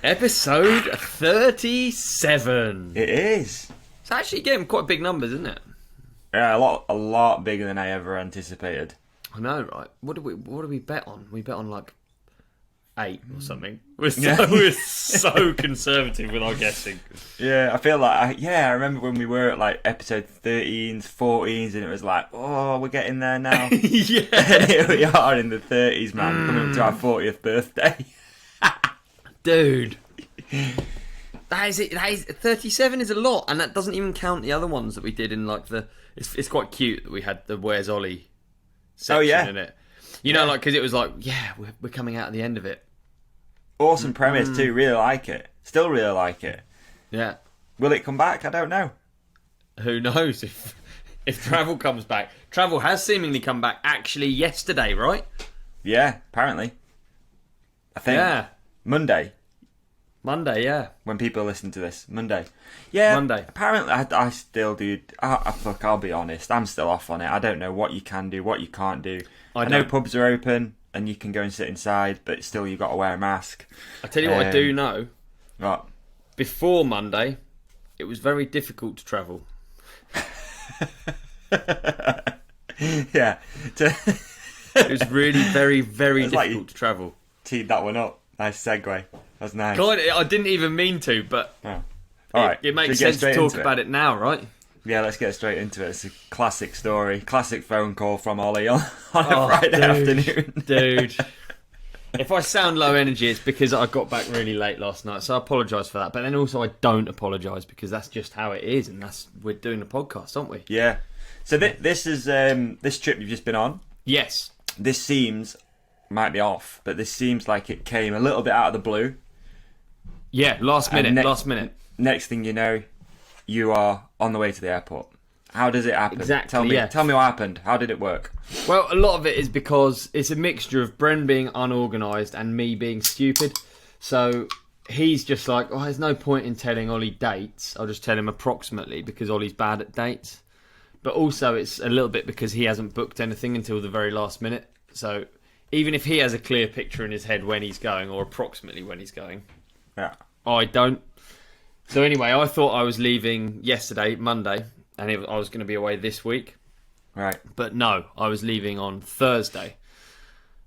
Episode 37. It is. It's actually getting quite big numbers, isn't it? Yeah, a lot bigger than I ever anticipated. I know, right? What do we bet on? We bet on like 8 or something. We're so conservative with our guessing. Yeah, I feel like I remember when we were at like episode 13s, 14s, and it was like, oh, we're getting there now. Yeah, and here we are in the 30s, man, coming up to our 40th birthday. Dude. That is 37 is a lot, and that doesn't even count the other ones that we did in like the. It's quite cute that we had the Where's Ollie section in it. You know, like because it was like, yeah, we're coming out at the end of it. Awesome premise too. Really like it. Still really like it. Yeah. Will it come back? I don't know. Who knows if Travel comes back? Travel has seemingly come back actually yesterday, right? Yeah, apparently. I think. Yeah. Monday, yeah. when people listen to this. Monday. Yeah, Monday. Apparently, I still do. I'll be honest. I'm still off on it. I don't know what you can do, what you can't do. I know pubs are open and you can go and sit inside, but still you've got to wear a mask. I tell you what I do know. What? Before Monday, it was very difficult to travel. Yeah. It was really very, very difficult like to travel. Teed that one up. Nice segue. That's nice. God, I didn't even mean to, but Oh. All right. it makes sense to talk about it now, right? Yeah, let's get straight into it. It's a classic story. Classic phone call from Ollie on a Friday afternoon. Dude. If I sound low energy, it's because I got back really late last night, so I apologise for that. But then also I don't apologise because that's just how it is, and we're doing a podcast, aren't we? Yeah. So this is this trip you've just been on. Yes. This might be off, but this seems like it came a little bit out of the blue. Yeah, last minute. Next thing you know, you are on the way to the airport. How does it happen? Exactly, Tell me what happened. How did it work? Well, a lot of it is because it's a mixture of Bren being unorganised and me being stupid. So he's just like, oh, there's no point in telling Ollie dates. I'll just tell him approximately because Ollie's bad at dates. But also it's a little bit because he hasn't booked anything until the very last minute. So even if he has a clear picture in his head when he's going or approximately when he's going, yeah, I don't. So anyway, I thought I was leaving yesterday, Monday, and I was going to be away this week. Right. But no, I was leaving on Thursday.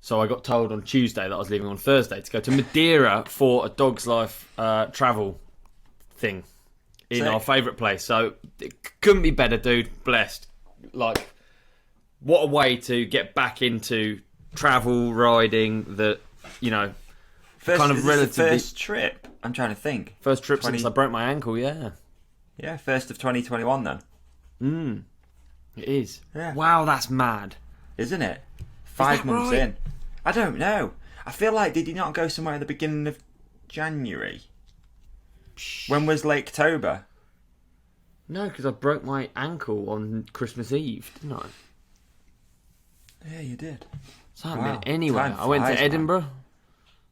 So I got told on Tuesday that I was leaving on Thursday to go to Madeira for a Dog's Life travel thing in our favourite place. So it couldn't be better, dude. Blessed. Like, what a way to get back into travel, riding, that, you know, kind of relatively... first trip? I'm trying to think. First trip since I broke my ankle, yeah. Yeah, 1st of 2021 then. It is. Yeah. Wow, that's mad. Isn't it? 5 months right? in. I don't know. I feel like, did you not go somewhere at the beginning of January? When was Laketober? No, because I broke my ankle on Christmas Eve, didn't I? Yeah, you did. So anyway, I went to Edinburgh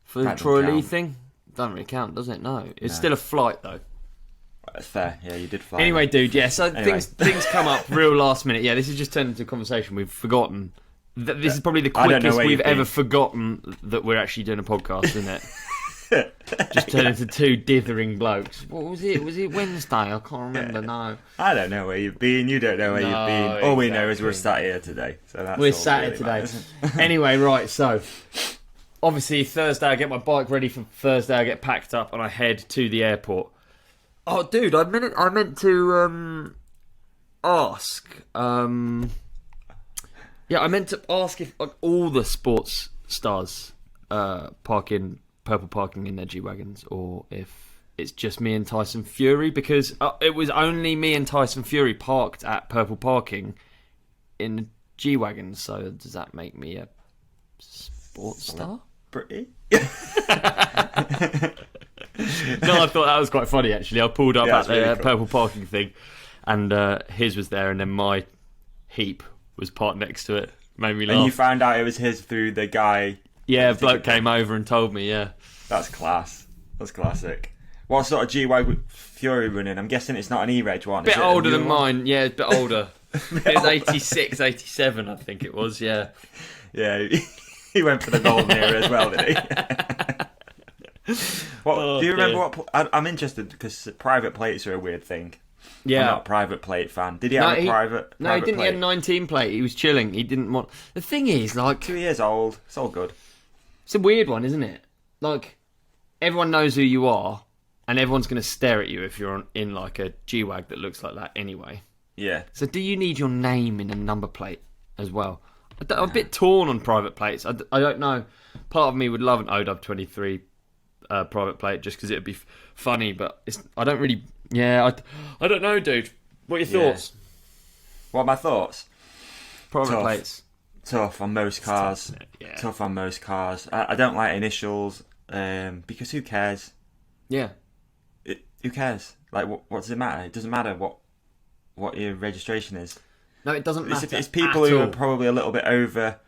for the Troy Lee thing. Doesn't really count, does it? No. It's still a flight, though. That's fair. Yeah, you did fly. Anyway, dude, yeah, so things come up real last minute. Yeah, this has just turned into a conversation we've forgotten. This is probably the quickest we've ever forgotten that we're actually doing a podcast, isn't it? Just turned into 2 dithering blokes. What was it? Was it Wednesday? I can't remember, no. I don't know where you've been. You don't know where you've been. All we know is we're sat here today. So that's we're sat here today. Anyway, right, so... Obviously, Thursday I get my bike ready for Thursday. I get packed up and I head to the airport. Oh, dude, I meant to ask. I meant to ask if like, all the sports stars purple parking in their G-Wagons, or if it's just me and Tyson Fury, because it was only me and Tyson Fury parked at purple parking in the G-Wagons. So does that make me a sports star? Pretty. No, I thought that was quite funny actually. I pulled up at the really cool purple parking thing, and his was there, and then my heap was parked next to it. Made me laugh. And you found out it was his through the guy. Yeah, a bloke came over and told me. Yeah, that's class. That's classic. What sort of G-Wagon Fury running? I'm guessing it's not an E-Reg one. Bit older than mine. Yeah, a bit older. It was 86, 87, I think it was. Yeah. Yeah. He went for the golden era as well, did he? What do you remember? What I'm interested because private plates are a weird thing. Yeah, I'm not a private plate fan. Did he have a private? No, he didn't. Plate? He had a 19 plate. He was chilling. He didn't want. The thing is, like, 2 years old. It's all good. It's a weird one, isn't it? Like, everyone knows who you are, and everyone's going to stare at you if you're in like a G-Wag that looks like that anyway. Yeah. So do you need your name in a number plate as well? I'm a bit torn on private plates. I don't know. Part of me would love an OW23 private plate just because it would be funny, but I don't really... Yeah, I don't know, dude. What are your thoughts? What are my thoughts? Private plates. Tough on most cars. Tough on most cars. I don't like initials because who cares? Yeah. Who cares? Like, what does it matter? It doesn't matter what your registration is. No, it doesn't matter. It's people who are probably a little bit over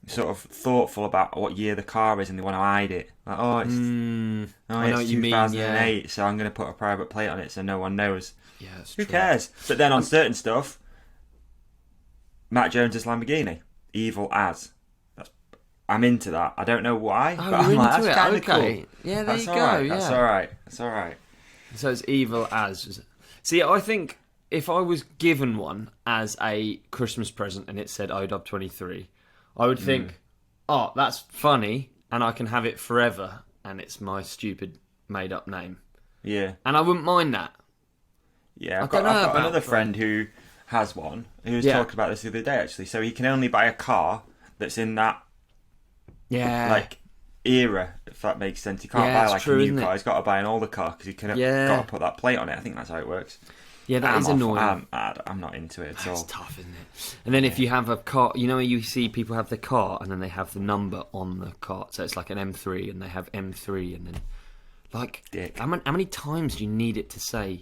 sort of thoughtful about what year the car is and they want to hide it. Like, it's 2008, so I'm going to put a private plate on it so no one knows. Yeah, that's true. Who cares? But then on certain stuff, Matt Jones's Lamborghini, evil as. I'm into that. I don't know why, but I'm like, that's kind of cool. Yeah, there you go. Right. Yeah. That's all right. That's all right. So it's evil as. See, I think if I was given one as a Christmas present and it said OW23, I would think, oh, that's funny, and I can have it forever, and it's my stupid made-up name. Yeah. And I wouldn't mind that. Yeah, I've got another friend who has one, who was talking about this the other day, actually. So he can only buy a car that's in that like era, if that makes sense. He can't buy like a new car. He's got to buy an older car because he can got to put that plate on it. I think that's how it works. Yeah, that is annoying. I'm not into it at all. It's tough, isn't it? And then if you have a car, you know, you see people have the car and then they have the number on the car, so it's like an M3 and they have M3 and then like how many times do you need it to say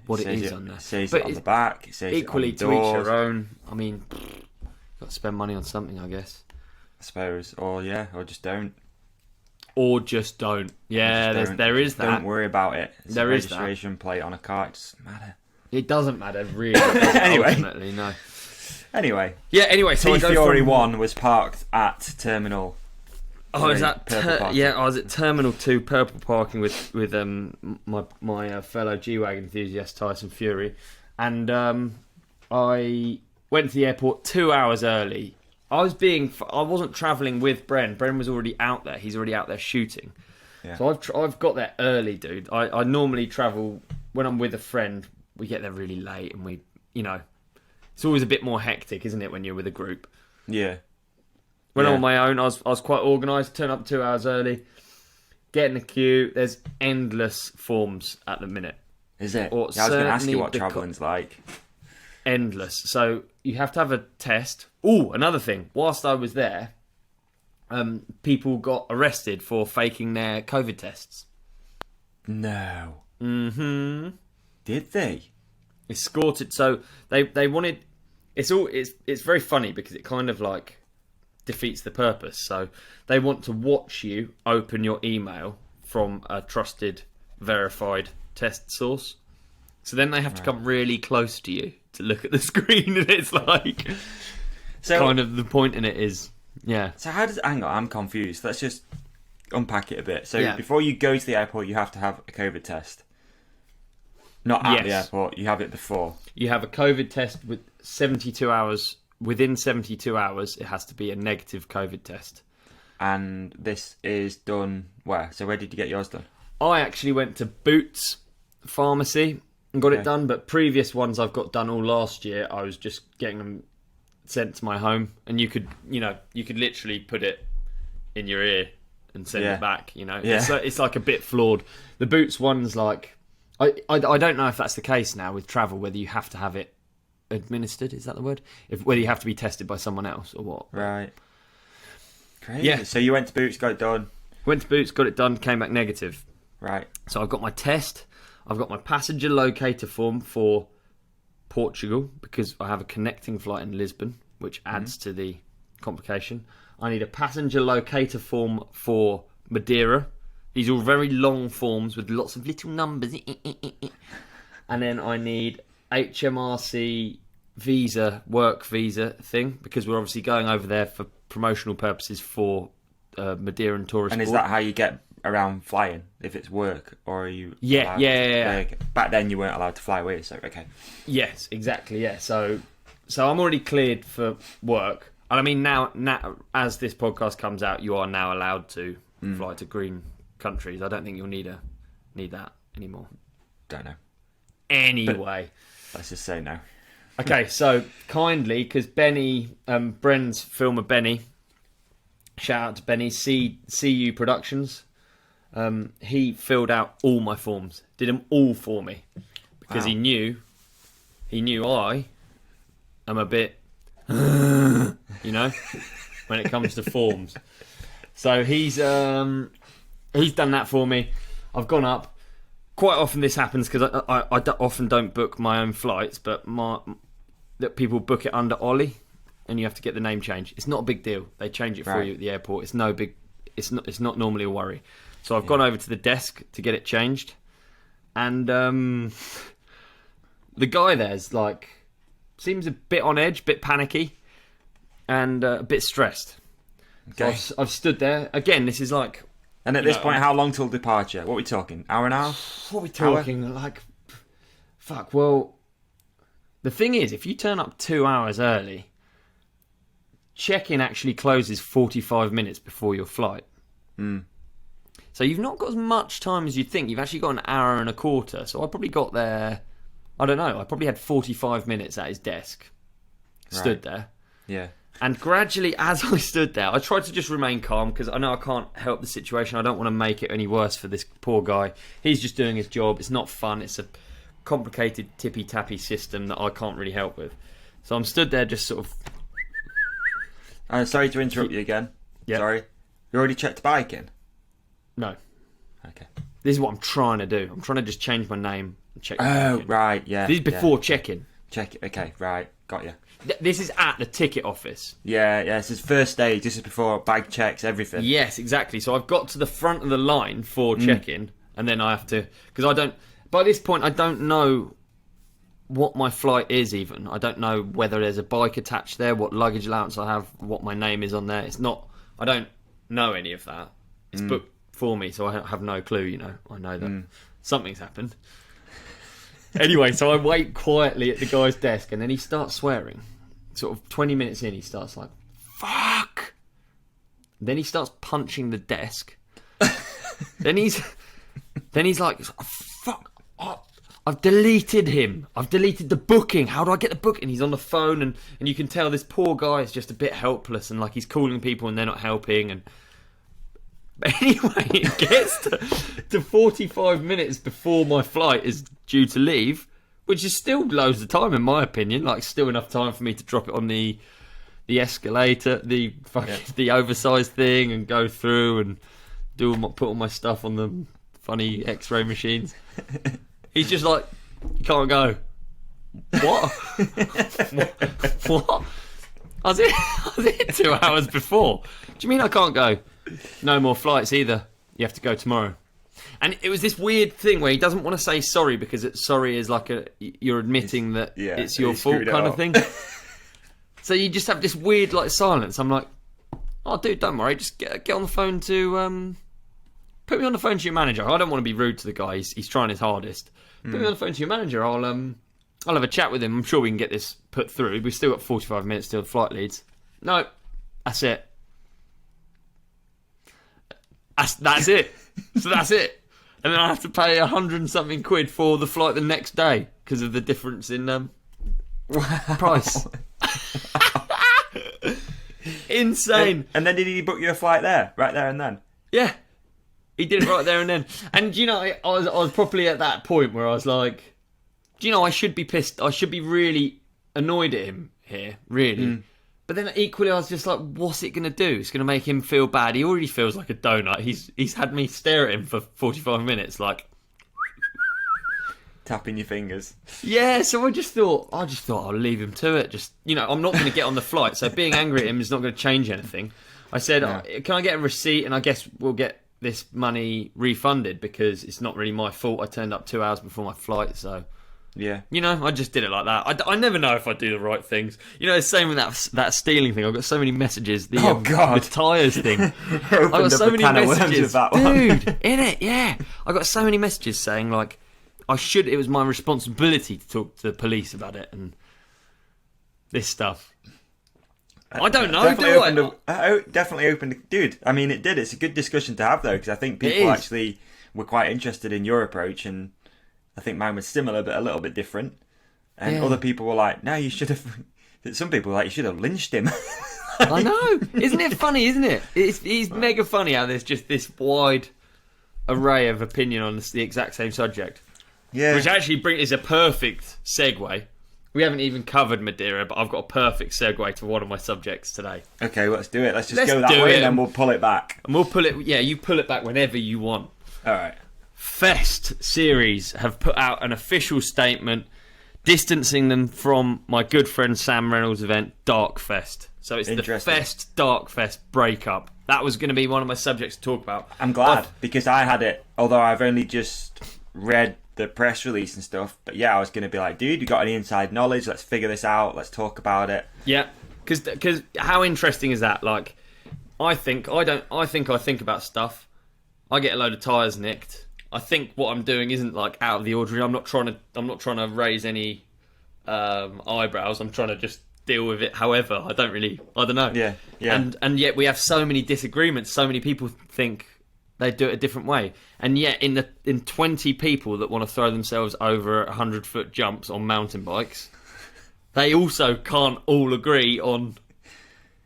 what it is on there? It says it on the back. It says equally it on the to doors. each their own. I mean, got to spend money on something, I guess. I suppose, or just don't. Or just don't. Yeah, there is that. Don't worry about it. It's there a is registration plate on a car. It doesn't matter. It doesn't matter, really. Anyway. Ultimately, no. Anyway. Yeah, anyway. So Fury 1 was parked at Terminal. Oh, is that... I was at Terminal 2, purple parking with my fellow G-Wag enthusiast, Tyson Fury. And I went to the airport 2 hours early. I wasn't travelling with Bren. Bren was already out there. He's already out there shooting. Yeah. So I've got there early, dude. I normally travel... When I'm with a friend, we get there really late and we, it's always a bit more hectic, isn't it, when you're with a group? Yeah. When I'm on my own, I was quite organised, turn up 2 hours early, get in the queue. There's endless forms at the minute. Is it? I was going to ask you what travelling's like. Endless. So you have to have a test. Oh, another thing. Whilst I was there, people got arrested for faking their COVID tests. No. Mm-hmm. Did they? Escorted. So they wanted. It's very funny because it kind of like defeats the purpose. So they want to watch you open your email from a trusted, verified test source. So then they have to come really close to you to look at the screen, and it's like, kind of the point in it is, So how does hang on? I'm confused. Let's just unpack it a bit. So before you go to the airport, you have to have a COVID test. Not at the airport. You have it before. You have a COVID test with 72 hours. Within 72 hours, it has to be a negative COVID test. And this is done where? So where did you get yours done? I actually went to Boots Pharmacy and got it done, but previous ones I've got done all last year, I was just getting them sent to my home, and you could literally put it in your ear and send it back. It's like a bit flawed. The Boots one's like, I don't know if that's the case now with travel, whether you have to have it administered, is that the word? Whether you have to be tested by someone else or what. Right. Crazy. Yeah. So you went to Boots, got it done. Went to Boots, got it done, came back negative. Right. So I've got my test. I've got my passenger locator form for Portugal because I have a connecting flight in Lisbon, which adds to the complication. I need a passenger locator form for Madeira. These are all very long forms with lots of little numbers. And then I need HMRC visa, work visa thing, because we're obviously going over there for promotional purposes for Madeira and tourist. And is that how you get around flying if it's work, or are you? Yeah. Back then you weren't allowed to fly away, so okay. Yes, exactly. Yeah, so I'm already cleared for work, and I mean now as this podcast comes out, you are now allowed to fly to green countries. I don't think you'll need that anymore. Don't know. Anyway, but let's just say no. Okay, so kindly, because Benny, Bren's filmer Benny, shout out to Benny, CU Productions. He filled out all my forms, did them all for me, because he knew I am a bit, when it comes to forms. So he's done that for me. I've gone up. Quite often this happens because I often don't book my own flights, but that people book it under Ollie, and you have to get the name changed. It's not a big deal. They change it for you at the airport. It's no big. It's not normally a worry. So I've gone over to the desk to get it changed, and the guy there's like seems a bit on edge, bit panicky, and a bit stressed. Okay. So I've stood there again. This is like. And at this point, how long till departure? What are we talking? Hour and a half? What are we talking? Hour? Fuck. Well, the thing is, if you turn up 2 hours early, check-in actually closes 45 minutes before your flight. So you've not got as much time as you'd think. You've actually got an hour and a quarter. So I probably got there, I don't know, I probably had 45 minutes at his desk. Stood there. Yeah. And gradually, as I stood there, I tried to just remain calm because I know I can't help the situation. I don't want to make it any worse for this poor guy. He's just doing his job. It's not fun. It's a complicated tippy-tappy system that I can't really help with. So I'm stood there just sort of... sorry to interrupt you again. Yeah. Sorry. You already checked the bike in? No. Okay. This is what I'm trying to do. I'm trying to just change my name and check. Right, yeah. This is before check-in. Check it. Okay, right. Got you. This is at the ticket office. Yeah, this is first stage. This is before bag checks, everything. Yes, exactly. So I've got to the front of the line for check-in, and then I have to... Because I don't... By this point, I don't know what my flight is even. I don't know whether there's a bike attached there, what luggage allowance I have, what my name is on there. It's not... I don't know any of that. It's booked for me, so I have no clue, I know that something's happened. Anyway, so I wait quietly at the guy's desk, and then he starts swearing. Sort of 20 minutes in, he starts like, fuck! Then he starts punching the desk. then he's like, fuck! I've deleted him. I've deleted the booking. How do I get the booking? He's on the phone, and you can tell this poor guy is just a bit helpless, and like he's calling people and they're not helping. And but anyway, it gets to 45 minutes before my flight is due to leave, which is still loads of time in my opinion. Like still enough time for me to drop it on the escalator, the oversized thing, and go through and put all my stuff on the funny X-ray machines. He's just like, you can't go. What? What? I was here 2 hours before. Do you mean I can't go? No more flights either. You have to go tomorrow. And it was this weird thing where he doesn't want to say sorry because sorry is like you're admitting that it's your fault kind of thing. So you just have this weird like silence. I'm like, oh dude, don't worry, just get on the phone to put me on the phone to your manager. I don't want to be rude to the guy. He's trying his hardest. Put me on the phone to your manager. I'll have a chat with him. I'm sure we can get this put through. We've still got 45 minutes till the flight leads. No, that's it. That's it. So that's it. And then I have to pay 100 and something quid for the flight the next day because of the difference in price. Insane. And then did he book you a flight there? Right there and then? Yeah. He did it right there and then. And, I was probably at that point where I was like, I should be pissed. I should be really annoyed at him here, really. But then equally I was just like, what's it going to do? It's going to make him feel bad. He already feels like a donut. He's had me stare at him for 45 minutes, like... Tapping your fingers. Yeah, so I just thought I'll leave him to it. Just, I'm not going to get on the flight, so being angry at him is not going to change anything. I said, can I get a receipt? And I guess we'll get this money refunded because it's not really my fault. I turned up 2 hours before my flight, so Yeah. You know, I just did it like that. I never know if I do the right things. You know, it's the same with that stealing thing. I've got so many messages. The tyres thing. I've got so many messages. That one. Dude, in it, yeah. I got so many messages saying, like, it was my responsibility to talk to the police about it and this stuff. I don't know, definitely opened... Dude, I mean, it did. It's a good discussion to have, though, because I think people actually were quite interested in your approach, and I think mine was similar, but a little bit different. And other people were like, no, you should have... Some people were like, you should have lynched him. I know. Isn't it funny, isn't it? It's mega funny how there's just this wide array of opinion on the exact same subject. Yeah. Which actually is a perfect segue. We haven't even covered Madeira, but I've got a perfect segue to one of my subjects today. Okay, let's do it. Let's go that way and then we'll pull it back. And we'll pull it... Yeah, you pull it back whenever you want. All right. Fest series have put out an official statement distancing them from my good friend Sam Reynolds' event, Dark Fest. So it's the Fest Dark Fest breakup. That was going to be one of my subjects to talk about. I'm glad, because I had it, although I've only just read the press release and stuff. But yeah, I was going to be like, dude, you got any inside knowledge? Let's figure this out. Let's talk about it. Yeah, because how interesting is that? Like, I think about stuff. I get a load of tyres nicked. I think what I'm doing isn't like out of the ordinary. I'm not trying to raise any eyebrows. I'm trying to just deal with it. However, I don't know. Yeah. And yet we have so many disagreements. So many people think they do it a different way. And yet in 20 people that want to throw themselves over 100-foot jumps on mountain bikes, they also can't all agree on.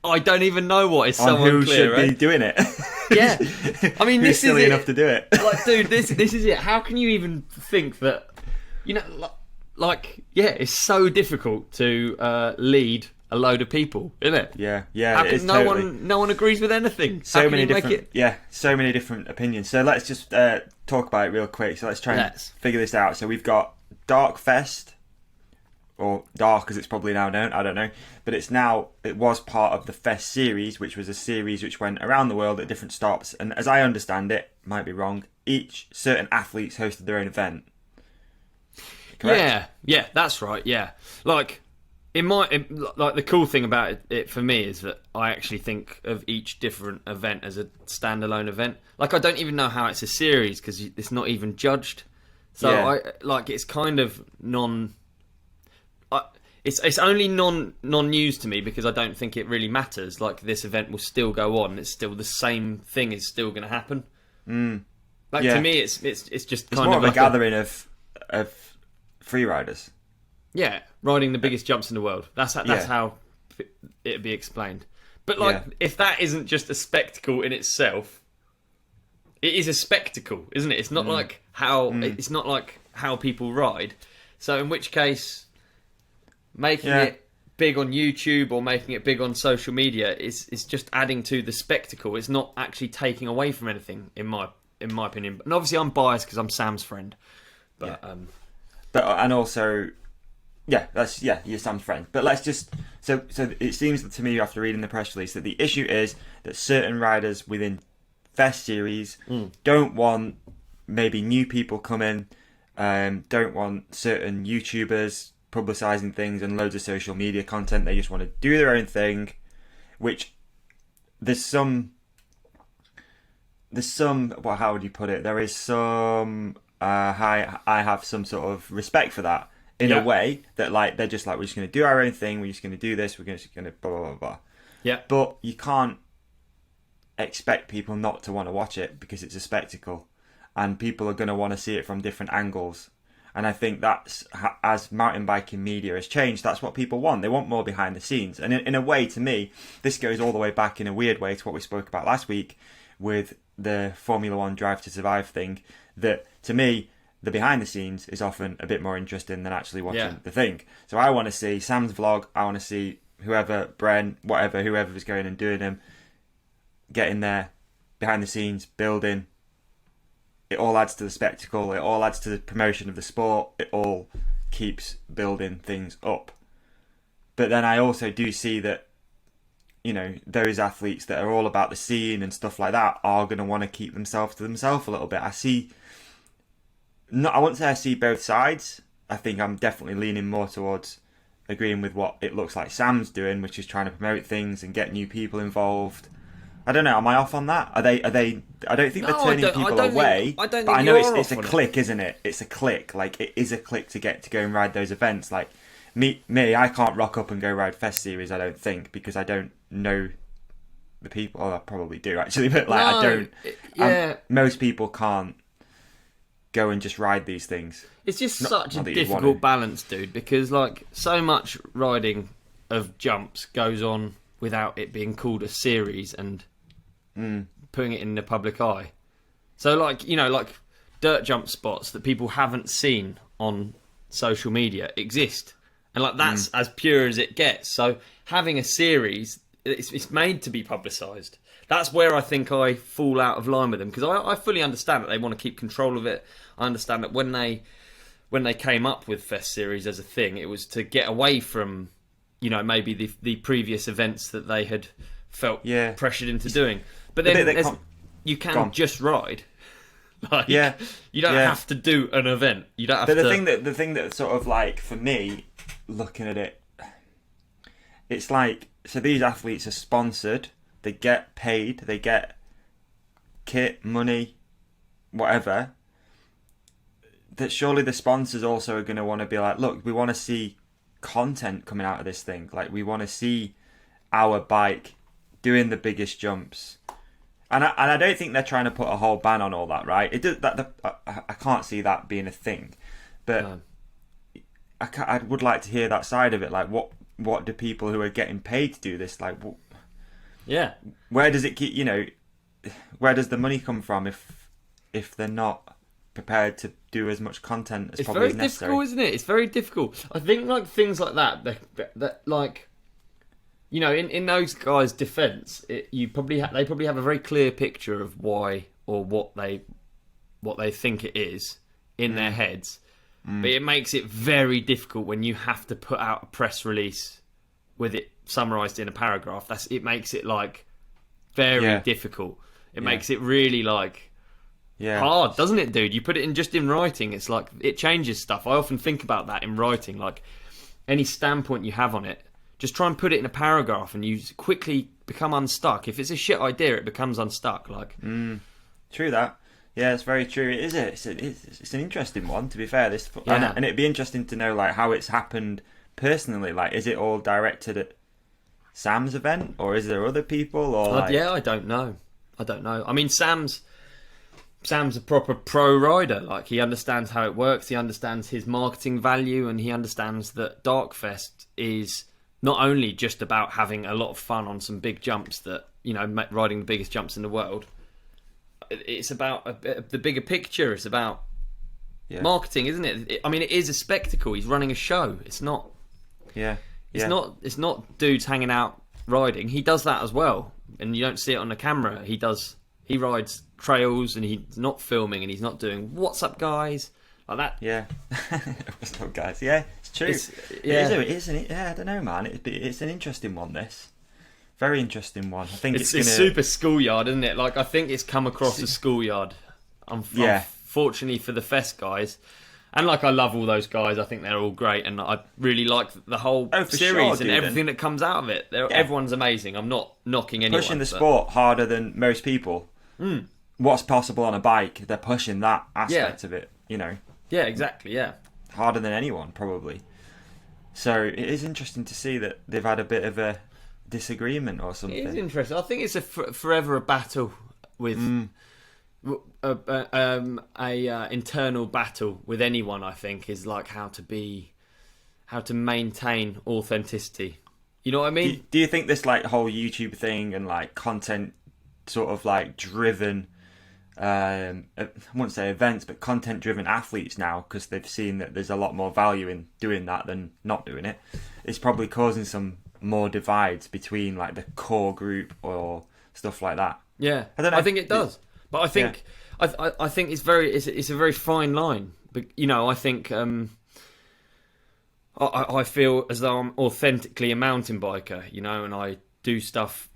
I don't even know what is so unclear. Who should be doing it? Yeah, I mean, this is silly enough to do it. Like, dude, this is it. How can you even think that? You know, like, yeah, it's so difficult to lead a load of people, isn't it? Yeah. How can no one agrees with anything? So many different opinions. So let's just talk about it real quick. So let's try and figure this out. So we've got Dark Fest, or Dark as it's probably now known, I don't know. But it was part of the Fest series, which was a series which went around the world at different stops. And as I understand it, might be wrong, each certain athletes hosted their own event. Correct? Yeah, that's right, yeah. Like, the cool thing about it for me is that I actually think of each different event as a standalone event. Like, I don't even know how it's a series, because it's not even judged. So, it's kind of It's only non-news to me because I don't think it really matters. Like, this event will still go on. It's still the same thing is still going to happen. To me, it's just kind more of like a gathering of free riders. Yeah, riding the biggest jumps in the world. That's how it'd be explained. But if that isn't just a spectacle in itself, it is a spectacle, isn't it? It's not like it's not like how people ride. So in which case, making it big on YouTube or making it big on social media is just adding to the spectacle. It's not actually taking away from anything, in my opinion. And obviously, I'm biased because I'm Sam's friend. But and also, you're Sam's friend. But let's just so it seems to me after reading the press release that the issue is that certain riders within Fest series don't want maybe new people coming, don't want certain YouTubers publicising things and loads of social media content. They just want to do their own thing, which there's some how would you put it? There is some I have some sort of respect for that in a way that, like, they're just like, we're just going to do our own thing, we're just going to do this, we're just going to blah blah blah. Yeah. But you can't expect people not to want to watch it because it's a spectacle, and people are going to want to see it from different angles. And I think that's, as mountain biking media has changed, that's what people want. They want more behind the scenes. And in a way, to me, this goes all the way back in a weird way to what we spoke about last week with the Formula One Drive to Survive thing, that to me, the behind the scenes is often a bit more interesting than actually watching the thing. So I want to see Sam's vlog. I want to see whoever, Bren, whatever, whoever is going and doing them, getting there, behind the scenes, building. It all adds to the spectacle. It all adds to the promotion of the sport. It all keeps building things up. But then I also do see that, you know, those athletes that are all about the scene and stuff like that are going to want to keep themselves to themselves a little bit. I wouldn't say I see both sides, I think I'm definitely leaning more towards agreeing with what it looks like Sam's doing, which is trying to promote things and get new people involved. I don't know. Am I off on that? Are they? I don't think they're turning people away. I don't but think I know you're it's a off on click, isn't it? It's a click. Like, it is a click to get to go and ride those events. Like me, I can't rock up and go ride Fest Series. I don't think, because I don't know the people. Oh, I probably do actually, but like I don't. Yeah. Most people can't go and just ride these things. It's just such a difficult balance, dude, because like so much riding of jumps goes on without it being called a series and putting it in the public eye. So like, you know, like dirt jump spots that people haven't seen on social media exist. And like that's as pure as it gets. So having a series, it's made to be publicised. That's where I think I fall out of line with them, because I fully understand that they want to keep control of it. I understand that when they came up with Fest Series as a thing, it was to get away from, you know, maybe the previous events that they had felt pressured into doing. But then you can just ride. Like, you don't have to do an event. You don't have but to. The thing that sort of like, for me, looking at it, it's like, so these athletes are sponsored. They get paid. They get kit, money, whatever. That surely the sponsors also are going to want to be like, look, we want to see content coming out of this thing. Like, we want to see our bike doing the biggest jumps. And I don't think they're trying to put a whole ban on all that, right? I can't see that being a thing, but no. I would like to hear that side of it. Like, what do people who are getting paid to do this, like, where does it keep? You know, where does the money come from if they're not prepared to do as much content as probably necessary? It's very difficult, isn't it? It's very difficult. I think like things like that like. You know, in those guys' defence, they probably have a very clear picture of why or what they think it is in their heads. But it makes it very difficult when you have to put out a press release with it summarised in a paragraph. It makes it like very difficult. It makes it really like hard, doesn't it, dude? You put it in writing, it's like it changes stuff. I often think about that in writing, like any standpoint you have on it. Just try and put it in a paragraph and you quickly become unstuck. If it's a shit idea, it becomes unstuck. Like, true that. Yeah, it's very true. It is. It's an interesting one, to be fair. And it'd be interesting to know like how it's happened personally. Like, is it all directed at Sam's event, or is there other people? Or like... I don't know. I mean, Sam's a proper pro rider. Like, he understands how it works. He understands his marketing value, and he understands that Darkfest is not only just about having a lot of fun on some big jumps that, you know, riding the biggest jumps in the world. It's about the bigger picture. It's about marketing, isn't it? I mean, it is a spectacle. He's running a show. It's not. It's not dudes hanging out riding. He does that as well, and you don't see it on the camera. He rides trails, and he's not filming, and he's not doing "What's up, guys?" like that. Yeah, what's up, guys? Yeah, it's true. I don't know, man. It's an interesting one. This very interesting one. I think it's super schoolyard, isn't it? Like, I think it's come across as schoolyard. Unfortunately for the Fest guys. And like, I love all those guys. I think they're all great, and I really like the whole series and everything that comes out of it. Everyone's amazing. I'm not knocking anyone. Pushing the sport harder than most people. What's possible on a bike? They're pushing that aspect of it. You know. Yeah, exactly. Yeah, harder than anyone probably. So it is interesting to see that they've had a bit of a disagreement or something. It is interesting. I think it's forever a battle with. Internal battle with anyone. I think is like how to maintain authenticity. You know what I mean? Do you think this like whole YouTube thing and like content sort of like driven, I wouldn't say events, but content driven athletes now, because they've seen that there's a lot more value in doing that than not doing it, it's probably causing some more divides between like the core group or stuff like that? Yeah, I don't know. I think it does. But I think I think it's a very fine line. But you know, I think I feel as though I'm authentically a mountain biker, you know, and I do stuff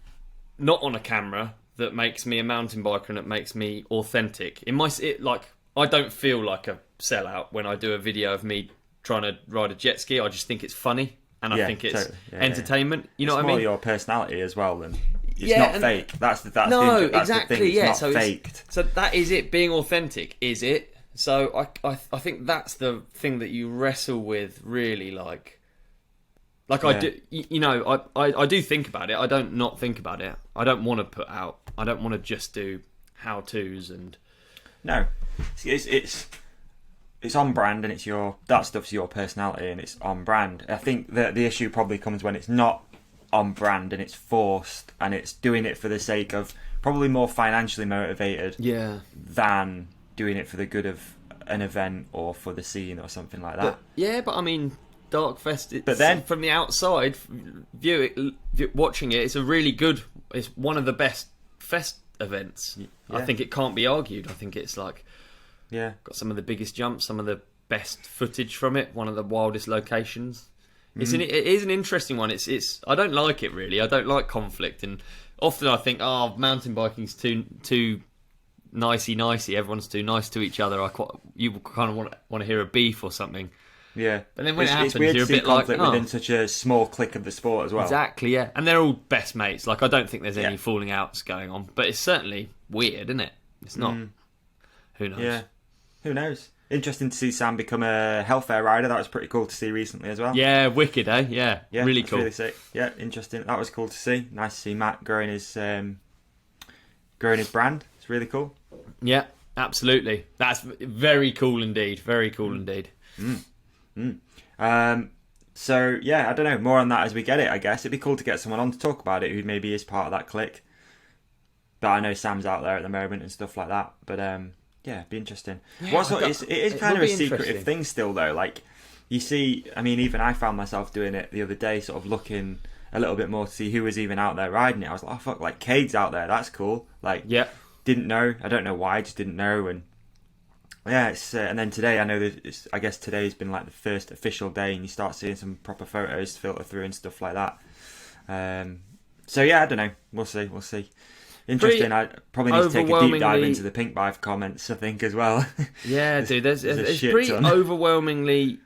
not on a camera that makes me a mountain biker and that makes me authentic. I don't feel like a sellout when I do a video of me trying to ride a jet ski. I just think it's funny, and I think it's entertainment. You know what I mean? It's more your personality as well, than it's not fake. That's exactly. The thing. It's not faked. So that is it. Being authentic is it. So I think that's the thing that you wrestle with, really. Like I do. You know, I do think about it. I don't not think about it. I don't want to put out. I don't want to just do how-tos and. No, it's on brand, and that stuff's your personality, and it's on brand. I think that the issue probably comes when it's not on brand and it's forced, and it's doing it for the sake of probably more financially motivated, than doing it for the good of an event or for the scene or something like that. But I mean, Darkfest. But then from the outside, watching it, it's a really good. It's one of the best fest events. I think it can't be argued. I think it's like, got some of the biggest jumps, some of the best footage from it. One of the wildest locations. It is an interesting one. It's. I don't like it really. I don't like conflict, and often I think, mountain biking's too nicey. Everyone's too nice to each other. You kind of want to hear a beef or something. Yeah, but then when it happens, weird you're a bit like, within such a small clique of the sport as well. Exactly, yeah, and they're all best mates. Like, I don't think there's any falling outs going on, but it's certainly weird, isn't it? It's not. Who knows? Yeah, who knows? Interesting to see Sam become a Hellfare rider. That was pretty cool to see recently as well. Yeah, wicked, eh? Yeah, really cool. Really sick. Yeah, interesting. That was cool to see. Nice to see Matt growing his brand. It's really cool. Yeah, absolutely. That's very cool indeed. Very cool indeed. So yeah, I don't know, more on that as we get it. I guess it'd be cool to get someone on to talk about it who maybe is part of that clique, but I know Sam's out there at the moment and stuff like that. But it'd be interesting. It is kind of a secretive thing still though. Like, you see, I mean, even I found myself doing it the other day, sort of looking a little bit more to see who was even out there riding it. I was like, oh fuck, like Cade's out there, that's cool. Like, didn't know. I don't know why, I just didn't know. And yeah, it's and then today, I know that I guess today's been like the first official day, and you start seeing some proper photos filter through and stuff like that. So yeah, I don't know. We'll see. Interesting. I probably need to take a deep dive into the Pink Vibe comments, I think, as well. Yeah, dude. There's pretty overwhelmingly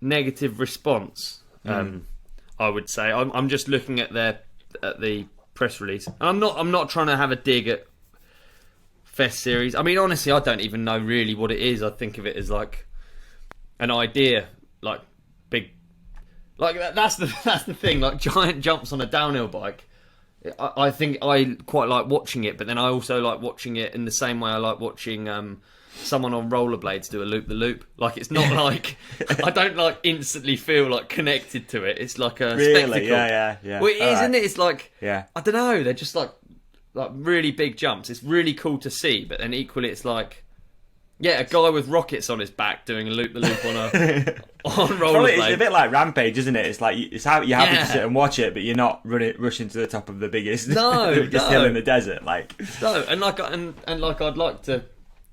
negative response. I would say. I'm just looking at the press release, and I'm not trying to have a dig at Fest series. I mean, honestly, I don't even know really what it is. I think of it as like an idea, like big, like that's the thing. Like giant jumps on a downhill bike. I think I quite like watching it, but then I also like watching it in the same way I like watching someone on rollerblades do a loop-the-loop. Like, it's not like I don't like instantly feel like connected to it. It's like a spectacle. Yeah. Well, it is, isn't it? It's like, I don't know. They're just like really big jumps. It's really cool to see, but then equally, it's like, a guy with rockets on his back doing a loop-the-loop on rollerblades. It's a bit like Rampage, isn't it? It's like you're happy to sit and watch it, but you're not rushing to the top of the biggest hill in the desert. Like, no, and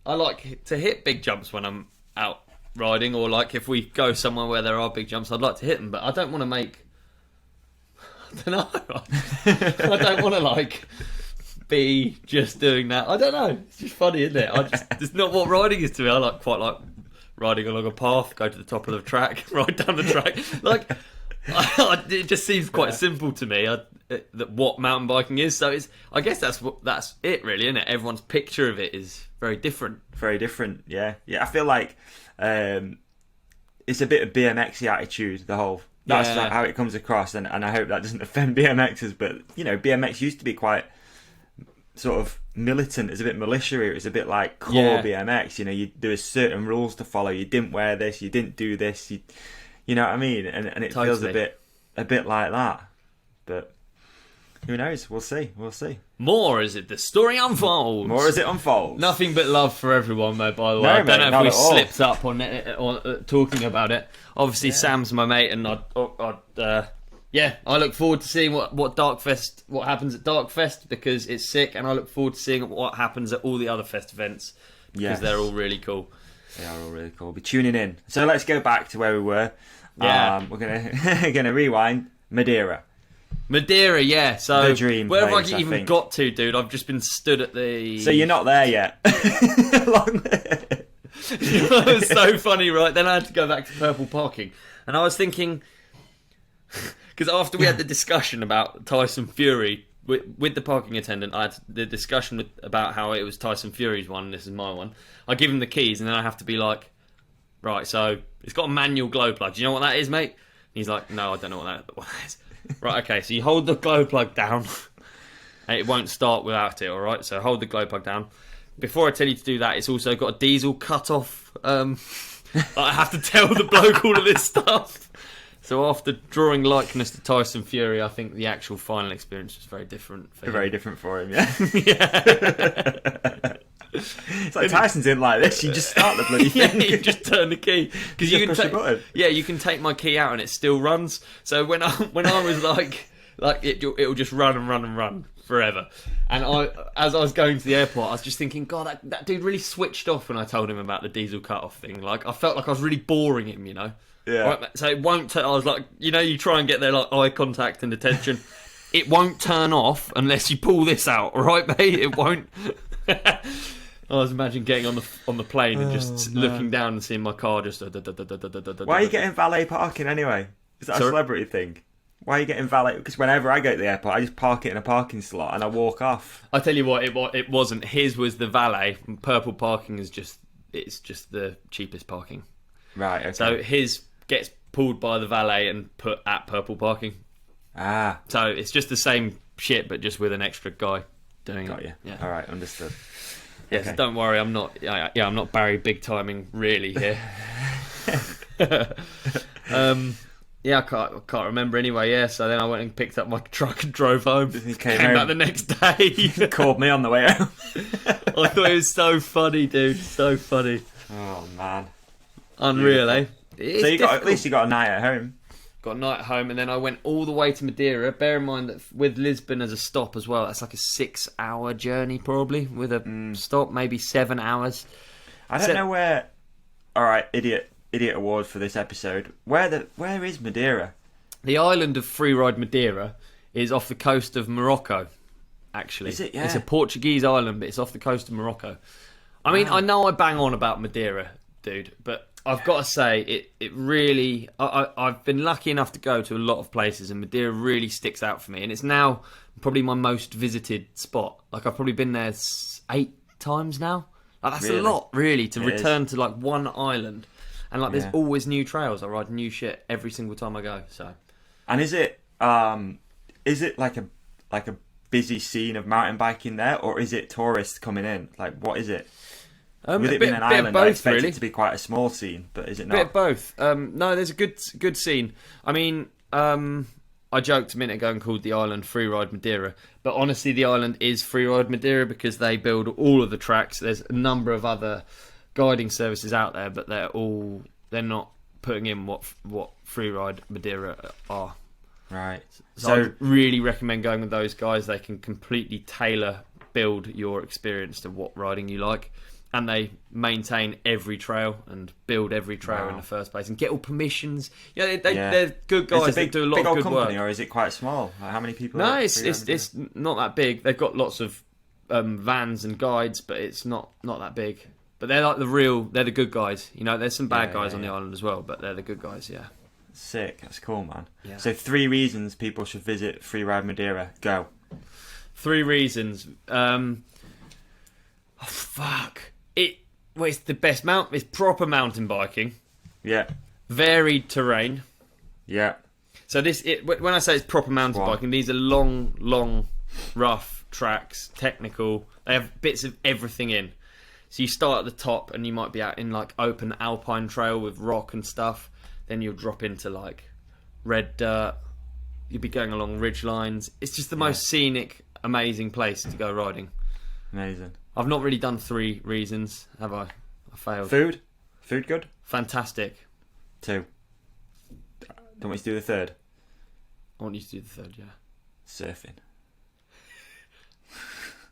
I like to hit big jumps when I'm out riding, or like if we go somewhere where there are big jumps, I'd like to hit them, but I don't want to make. I don't know. I don't want to like be just doing that. I don't know. It's just funny, isn't it? It's not what riding is to me. I quite like riding along a path, go to the top of the track, ride down the track. Like, it just seems quite simple to me that what mountain biking is. So I guess that's it, really, isn't it? Everyone's picture of it is very different. Very different. Yeah. I feel like it's a bit of BMX-y attitude. That's like how it comes across, and I hope that doesn't offend BMXers. But BMX used to be quite sort of militant. It's a bit militia. It was a bit like core BMX. There was certain rules to follow. You didn't wear this. You didn't do this. You know what I mean? And it feels a bit like that. But who knows? We'll see. More as the story unfolds. Nothing but love for everyone, though, by the way. I don't know if we slipped up on it, or talking about it. Obviously, Sam's my mate, and I look forward to seeing what happens at Darkfest, because it's sick, and I look forward to seeing what happens at all the other fest events, because they're all really cool. They are all really cool. We'll be tuning in. So let's go back to where we were. Yeah. We're gonna rewind. Madeira, yeah. So the dream where place, have I even got to, dude? I've just been stood at the. So you're not there yet. It was so funny, right? Then I had to go back to purple parking, and I was thinking, because after we had the discussion about Tyson Fury with the parking attendant, I had the discussion about how it was Tyson Fury's one and this is my one. I give him the keys, and then I have to be like, right, so it's got a manual glow plug. Do you know what that is, mate? And he's like, no, I don't know what that is. Right, okay, so you hold the glow plug down, and it won't start without it, all right? So hold the glow plug down. Before I tell you to do that, it's also got a diesel cut-off. I have to tell the bloke all of this stuff. So after drawing likeness to Tyson Fury, I think the actual final experience was very different for him. Very different for him, yeah. Yeah. It's like Tyson's in like this. You just start the bloody thing. Yeah, you just turn the key because you can take. Yeah, you can take my key out and it still runs. So when I was like it'll just run and run and run forever. And as I was going to the airport, I was just thinking, God, that dude really switched off when I told him about the diesel cut-off thing. Like I felt like I was really boring him, you know. Yeah. Right, so it won't. I was like, you know, you try and get their like eye contact and attention. It won't turn off unless you pull this out, right, mate? It won't. I was imagining getting on the plane and just looking down and seeing my car just. Why are you getting valet parking anyway? Is that a celebrity thing? Why are you getting valet? Because whenever I go to the airport, I just park it in a parking slot and I walk off. I tell you what, it wasn't. His was the valet. Purple parking is just the cheapest parking. Right. Okay. So his gets pulled by the valet and put at purple parking. Ah. So it's just the same shit, but just with an extra guy doing it. Got you. Yeah. All right. Understood. Yes. Okay. Don't worry. I'm not. Yeah. I'm not Barry big timing really here. Yeah, I can't remember anyway. Yeah. So then I went and picked up my truck and drove home. Came back the next day. You called me on the way home. I thought it was so funny, dude. So funny. Oh man. Unreal, eh? So at least you got a night at home. Got a night at home, and then I went all the way to Madeira. Bear in mind that with Lisbon as a stop as well, that's like a 6-hour journey probably, with a stop, maybe 7 hours. I don't know where. All right, idiot award for this episode. Where is Madeira? The island of Freeride Madeira is off the coast of Morocco. Actually, is it? Yeah. It's a Portuguese island, but it's off the coast of Morocco. I mean, I know I bang on about Madeira, dude, but I've got to say, it really. I've been lucky enough to go to a lot of places, and Madeira really sticks out for me. And it's now probably my most visited spot. Like I've probably been there 8 times now. Like that's a lot, really, to return to like one island. And like, there's always new trails. I ride new shit every single time I go. So, and is it like a busy scene of mountain biking there, or is it tourists coming in? Like, what is it? With it being an island, I expect it to be quite a small scene, but is it not? Bit of both. No, there's a good scene. I mean, I joked a minute ago and called the island Freeride Madeira, but honestly, the island is Freeride Madeira because they build all of the tracks. There's a number of other guiding services out there, but they're not putting in what Freeride Madeira are. Right. So I really recommend going with those guys. They can completely tailor build your experience to what riding you like. And they maintain every trail and build every trail in the first place and get all permissions. Yeah, they're good guys. They do a lot of good company, work. or is it quite small? Like, how many people? No, it's not that big. They've got lots of vans and guides, but it's not that big. But they're like they're the good guys. You know, there's some bad guys on the island as well, but they're the good guys. Yeah. Sick. That's cool, man. Yeah. So 3 reasons people should visit Freeride Madeira. Go. 3 reasons. Oh fuck. It's the best it's proper mountain biking. Yeah. Varied terrain. Yeah. So when I say it's proper mountain biking, these are long, rough tracks, technical. They have bits of everything in. So you start at the top and you might be out in like open alpine trail with rock and stuff. Then you'll drop into like red dirt. You'll be going along ridge lines. It's just the most scenic, amazing place to go riding. Amazing. I've not really done 3 reasons, have I? I failed. Food good? Fantastic. 2. Don't want you to do the 3rd? I want you to do the 3rd, yeah. Surfing.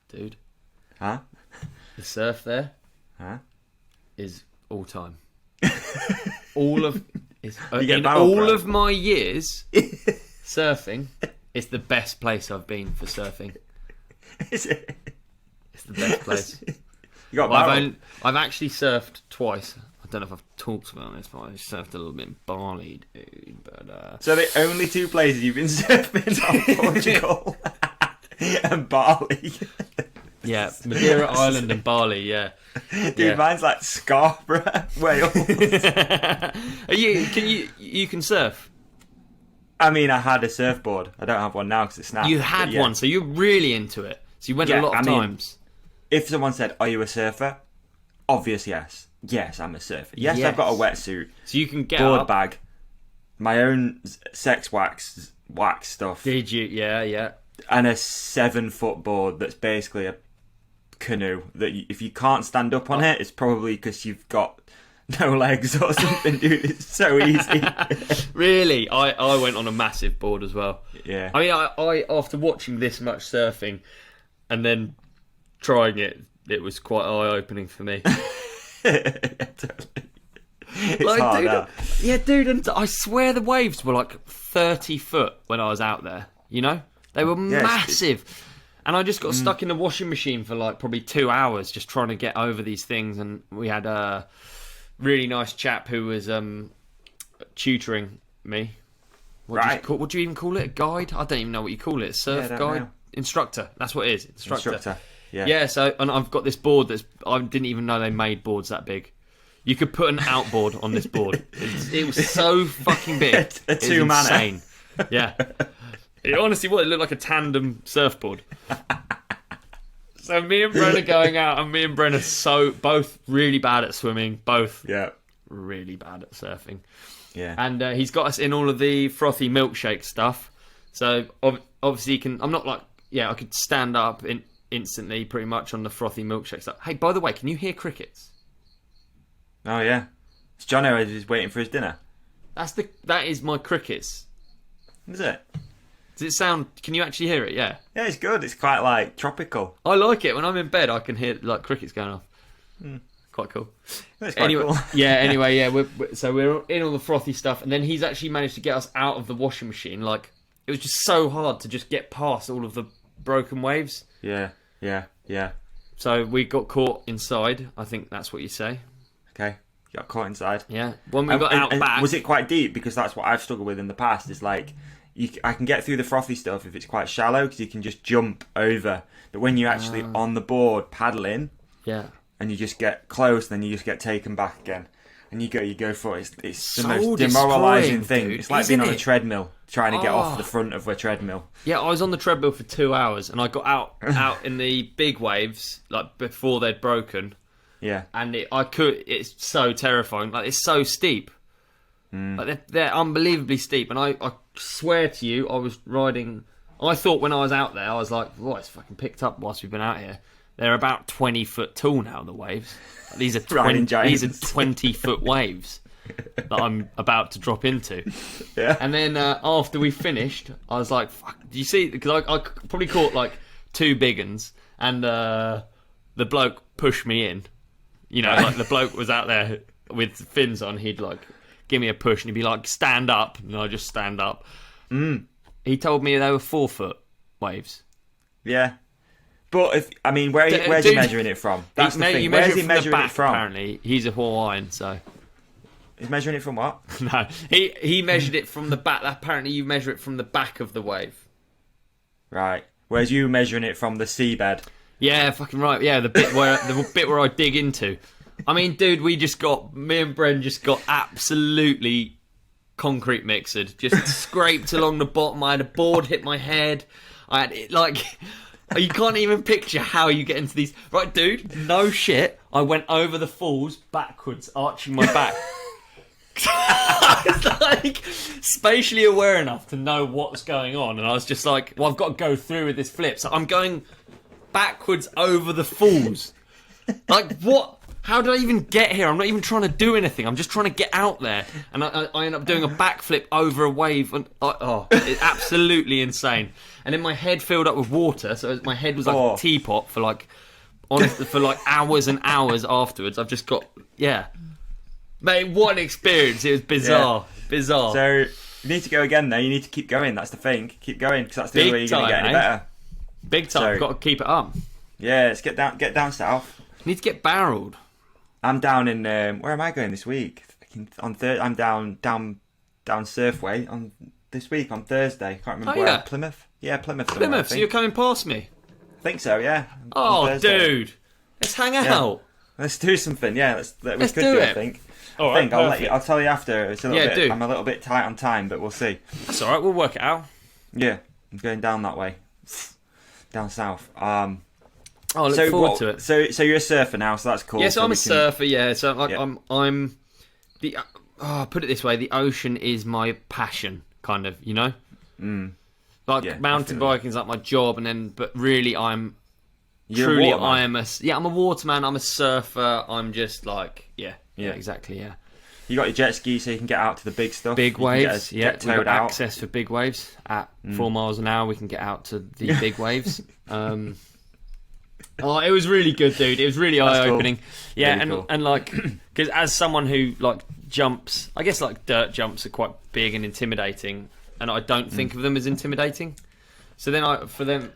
Dude. Huh? The surf there is all time. all of my years surfing, it's the best place I've been for surfing. Is it? It's the best place. You got barrel. I've actually surfed twice. I don't know if I've talked about this, but I surfed a little bit in Bali, dude. But so the only two places you've been surfing are Portugal and Bali. Yeah, Madeira Island and Bali. Yeah, dude, mine's like Scarborough, Wales. You can surf? I mean, I had a surfboard. I don't have one now because it snapped. You had one, so you're really into it. So you went a lot of times. If someone said, "Are you a surfer?" Obvious yes. Yes, I'm a surfer. Yes, I've got a wetsuit. So you can get board up. bag, my own sex wax stuff. Did you? Yeah. And a 7-foot board that's basically a canoe. That if you can't stand up on it, it's probably because you've got no legs or something, dude. It's so easy. Really, I went on a massive board as well. Yeah. I mean, I after watching this much surfing, and then trying it was quite eye-opening for me. Totally. It's like, hard, dude, and I swear the waves were like 30 foot when I was out there. You know, they were massive, and I just got stuck in the washing machine for like probably 2 hours just trying to get over these things. And we had a really nice chap who was tutoring me. What do you even call it? A guide? I don't even know what you call it. Surf guide? Know. Instructor. That's what it is. Instructor. Yeah. So and I've got this board I didn't even know they made boards that big. You could put an outboard on this board. It was so fucking big. a two-manner. Insane. Yeah. It honestly was. It looked like a tandem surfboard. So me and Bren are going out, and me and Bren are both really bad at swimming, both really bad at surfing. Yeah. And he's got us in all of the frothy milkshake stuff. So obviously you can. I'm not like I could stand up instantly, pretty much on the frothy milkshake stuff. Hey, by the way, can you hear crickets? Oh yeah, it's Jono is waiting for his dinner. That is my crickets. Is it? Does it sound? Can you actually hear it? Yeah. Yeah, it's good. It's quite like tropical. I like it. When I'm in bed, I can hear like crickets going off. Quite cool. It's quite cool. Anyway, we're in all the frothy stuff, and then he's actually managed to get us out of the washing machine. Like, it was just so hard to just get past all of the broken waves. Yeah. So we got caught inside. I think that's what you say. Okay, you got caught inside. Yeah. When we got out back, was it quite deep? Because that's what I've struggled with in the past. Is like, I can get through the frothy stuff if it's quite shallow because you can just jump over. But when you're actually on the board paddling, and you just get close, then you just get taken back again, and you go for it. It's the most demoralising thing. Dude, it's like being on a treadmill trying to get off the front of a treadmill. Yeah, I was on the treadmill for 2 hours, and I got out in the big waves like before they'd broken. Yeah, and it's so terrifying. Like, it's so steep. Like, they're unbelievably steep. And I swear to you, I was riding. I thought when I was out there, I was like, "Well, it's fucking picked up whilst we've been out here." They're about 20 foot tall now. The waves. These are 20 foot waves that I'm about to drop into. Yeah. And then after we finished, I was like, "Fuck!" Do you see? Because I probably caught like 2 big uns, and the bloke pushed me in. You know, like the bloke was out there with fins on. He'd like give me a push, and he'd be like, "Stand up," and I just stand up. He told me they were 4 foot waves. Yeah, but where's he measuring it from? That's the thing. Where's he measuring it from? Apparently, he's a Hawaiian, so he's measuring it from what? No, he measured it from the back. Apparently, you measure it from the back of the wave. Right. Whereas you measuring it from the seabed. Yeah, fucking right. Yeah, the bit where I dig into. I mean, dude, me and Bren just got absolutely concrete mixed. Just scraped along the bottom. I had a board hit my head. I had it like, you can't even picture how you get into these. Right, dude, no shit. I went over the falls backwards, arching my back. I was like spatially aware enough to know what's going on, and I was just like, well, I've got to go through with this flip. So I'm going backwards over the falls. Like, what? How did I even get here? I'm not even trying to do anything. I'm just trying to get out there. And I end up doing a backflip over a wave. And it's absolutely insane. And then my head filled up with water. So my head was like a teapot for like hours and hours afterwards. I've just got, Mate, what an experience. It was bizarre. Yeah. Bizarre. So, you need to go again, though. You need to keep going. That's the thing. Keep going, because that's the only way you're going to get any better. Big time. Got to keep it up. Yeah, let's get down south. Need to get barreled. I'm down in where am I going this week? I'm down Surfway on this week on Thursday. Can't remember where. Plymouth. Yeah, Plymouth. Plymouth. So you're coming past me. I think so. Yeah. Oh, dude, let's hang out. Let's do something. Yeah, let's do it. I think. All right, I'll tell you after. It's a little bit. I'm a little bit tight on time, but we'll see. That's all right. We'll work it out. Yeah, I'm going down that way, down south. I look forward to it. So you're a surfer now, so that's cool. Yes, I'm a surfer. Yeah, so I'm the. Put it this way: the ocean is my passion, kind of. You know, mountain biking is like my job, but really I'm. I'm a waterman. I'm a surfer. I'm just like exactly. Yeah. You got your jet ski, so you can get out to the big stuff. Big waves. We've got access for big waves at 4 miles an hour. We can get out to the big waves. It was really good, dude. It was really eye-opening. Cool. Yeah, really cool. And like, because as someone who like jumps, I guess like dirt jumps are quite big and intimidating, and I don't think of them as intimidating. So then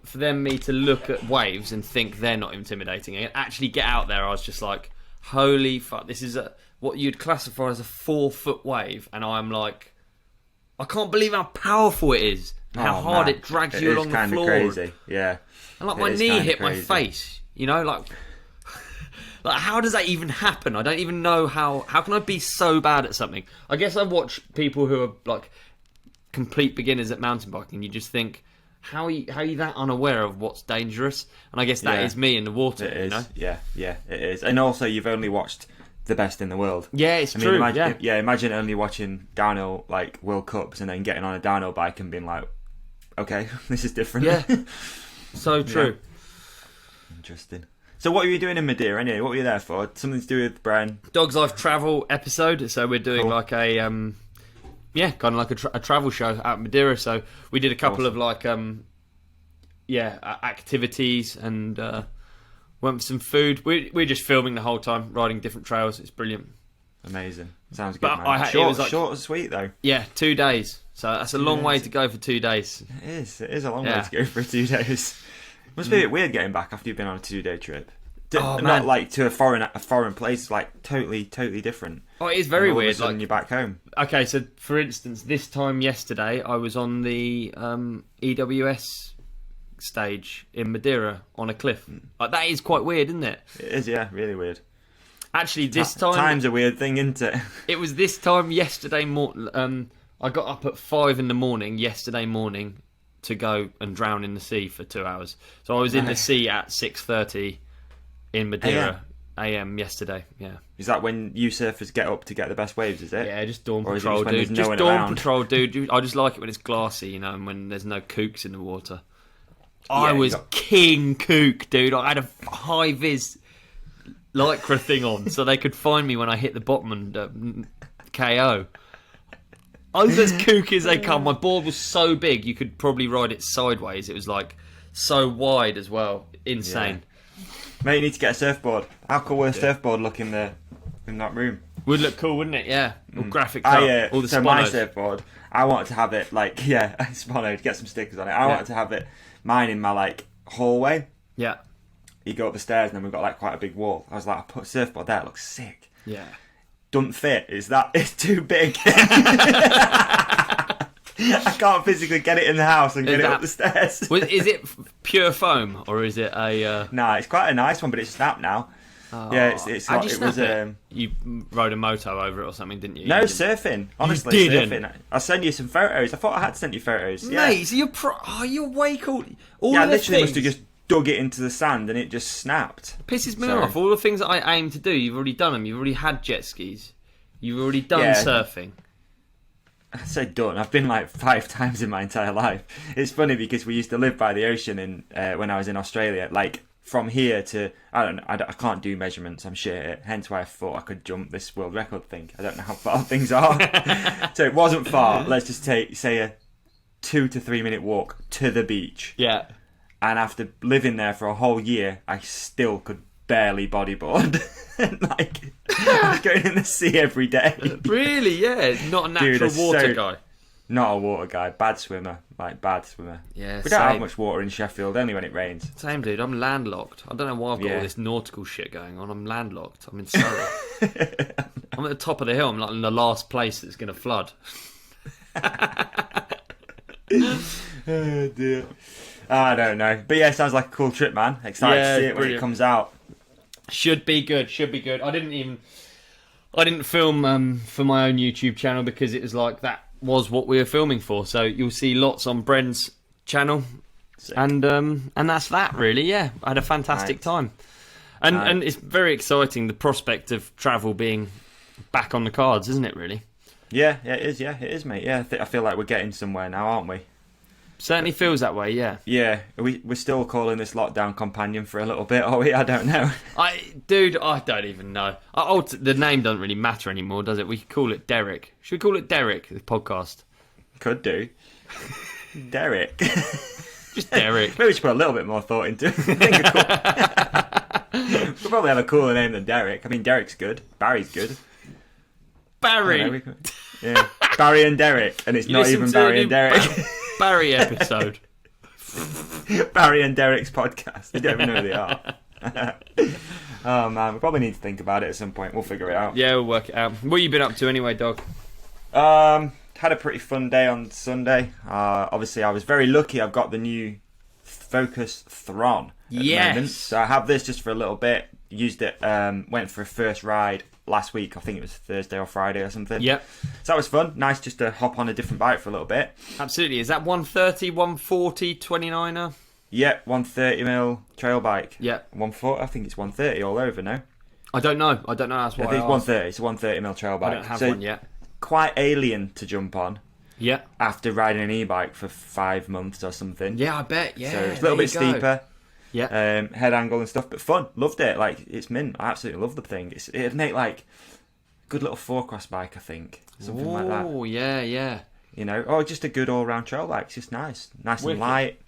for me to look at waves and think they're not intimidating and actually get out there, I was just like, holy fuck, this is what you'd classify as a 4-foot wave, and I'm like, I can't believe how powerful it is, how hard it drags you along the floor. Crazy, yeah. And like my knee hit my face, you know, like how does that even happen? I don't even know how can I be so bad at something? I guess I watch people who are like complete beginners at mountain biking. You just think, how are you that unaware of what's dangerous? And I guess that is me in the water. It is. You know? Yeah, it is. And also, you've only watched the best in the world. Yeah, it's true. Imagine only watching downhill like World Cups and then getting on a downhill bike and being like, okay, this is different. Yeah, so true. Yeah. Interesting. So what were you doing in Madeira anyway? What were you there for? Something to do with Brian? Dogs Life travel episode. So we're doing like a kind of like a travel show out in Madeira. So we did a couple of like activities and went for some food. We're just filming the whole time, riding different trails. It's brilliant. Amazing. Sounds good, man. Short and sweet though. Yeah, 2 days. So that's a long way to go for 2 days. It is. It is a long way to go for 2 days. Must be a bit weird getting back after you've been on a 2-day trip. Not like to a foreign place, like totally different. Oh, it is very weird. Like you're back home. Okay, so for instance, this time yesterday, I was on the EWS stage in Madeira on a cliff. Like that is quite weird, isn't it? It is, yeah, really weird. Actually, this time time's a weird thing, isn't it? It was this time yesterday morning. I got up at 5 a.m. yesterday morning to go and drown in the sea for 2 hours. So I was in the sea at 6:30 in Madeira AM yesterday. Yeah. Is that when you surfers get up to get the best waves? Is it? Yeah, just dawn patrol, dude. Just dawn patrol, dude. I just like it when it's glassy, you know, and when there's no kooks in the water. I was king kook, dude. I had a high vis lycra thing on, so they could find me when I hit the bottom and KO. I was as kooky as they come. My board was so big, you could probably ride it sideways. It was like so wide as well. Insane. Yeah. Mate, you need to get a surfboard. How cool would a surfboard look in that room? Would look cool, wouldn't it? Yeah. All graphic all the so my surfboard, I wanted to have it like, Sponoed, get some stickers on it. I wanted to have it, mine in my like hallway. Yeah. You go up the stairs and then we've got like quite a big wall. I was like, I put a surfboard there, it looks sick. Yeah. Don't fit. It's too big. I can't physically get it in the house and get it up the stairs. Is it pure foam or is it a? Nah, it's quite a nice one, but it's snapped now. Oh. Yeah, you rode a moto over it or something, didn't you? No, surfing. Honestly, you didn't. surfing. I'll send you some photos. I thought I had sent you photos. Mate, so you're way cool. I literally must have just dug it into the sand and it just snapped. It pisses me off. All the things that I aim to do, you've already done them. You've already had jet skis. You've already done surfing. I say done. I've been like 5 times in my entire life. It's funny because we used to live by the ocean when I was in Australia. Like from here to I can't do measurements. I'm shit at it. Hence why I thought I could jump this world record thing. I don't know how far things are. So it wasn't far. Let's just say a 2 to 3 minute walk to the beach. Yeah. And after living there for a whole year, I still could barely bodyboard. Like, I was going in the sea every day. Really? Yeah. Not a natural water guy. Not a water guy. Bad swimmer. like bad swimmer. Yeah, we don't have much water in Sheffield, only when it rains. Same, dude. I'm landlocked. I don't know why I've got all this nautical shit going on. I'm landlocked. I'm in Surrey. I'm at the top of the hill. I'm like in the last place that's going to flood. Oh dear. I don't know, but yeah, sounds like a cool trip, man. Excited to see it when it comes out. Should be good. I didn't film for my own YouTube channel because it was like that was what we were filming for. So you'll see lots on Bren's channel, and that's that really. Yeah, I had a fantastic time, and it's very exciting, the prospect of travel being back on the cards, isn't it? Really? Yeah, it is. Yeah, it is, mate. Yeah, I feel like we're getting somewhere now, aren't we? Certainly feels that way, yeah. Yeah, we're still calling this lockdown companion for a little bit, are we? I don't know. I don't even know. The name doesn't really matter anymore, does it? We could call it Derek. Should we call it Derek, the podcast? Could do. Derek. Just Derek. Maybe we should put a little bit more thought into it. We'll probably have a cooler name than Derek. I mean, Derek's good. Barry's good. Barry. Yeah, Barry and Derek, and it's not even Barry and Derek. Barry episode. Barry and Derek's podcast. You don't even know who they are. Oh man, we probably need to think about it at some point. We'll figure it out. Yeah, we'll work it out. What have you been up to anyway, dog? Had a pretty fun day on Sunday. Obviously, I was very lucky. I've got the new Focus THRON at the moment. So I have this just for a little bit. Used it. Went for a first ride last week. I think it was Thursday or Friday or something. Yep. So that was fun. Nice just to hop on a different bike for a little bit. Absolutely. Is that 130, 140, 29er? Yeah, 130mm trail bike. Yeah. 140. I think it's 130 all over now. I don't know. That's why I think it's 130. It's a 130mm trail bike. I don't have one yet. Quite alien to jump on. Yeah. After riding an e-bike for 5 months or something. Yeah, I bet. Yeah. So it's a little bit steeper. Yeah. Head angle and stuff, but fun. Loved it. Like, it's mint. I absolutely love the thing. It'd make like good little 4-cross bike, I think. Something like that. Oh, yeah. You know, or just a good all-round trail bike. It's just nice. Nice and light.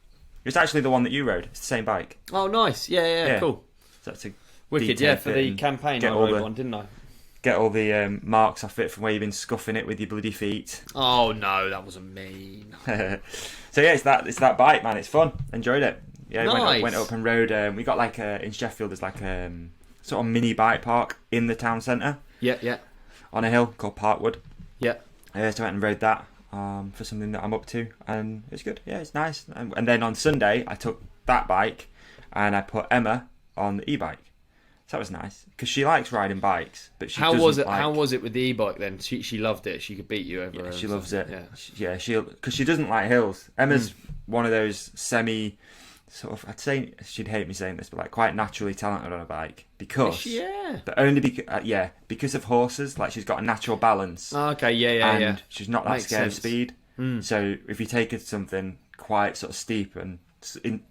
It's actually the one that you rode. It's the same bike. Oh, nice. Yeah. Cool. So that's a wicked, yeah, for the campaign I rode one, didn't I? Get all the marks off it from where you've been scuffing it with your bloody feet. Oh, no, that wasn't me. So, yeah, it's that bike, man. It's fun. Enjoyed it. Yeah, nice. went up and rode. We got like in Sheffield, there's like sort of mini bike park in the town centre. Yeah. On a hill called Parkwood. Yeah. So I went and rode that for something that I'm up to, and it's good. Yeah, it's nice. And then on Sunday, I took that bike and I put Emma on the e-bike. So that was nice because she likes riding bikes, but she How was it with the e-bike then? She loved it. She could beat you over. Yeah, she loves it. Yeah, because she doesn't like hills. Emma's one of those semi. Sort of, I'd say she'd hate me saying this, but like quite naturally talented on a bike because, but only because of horses. Like she's got a natural balance. Oh, okay, yeah. And she's not that scared of speed. So if you take her to something quite sort of steep and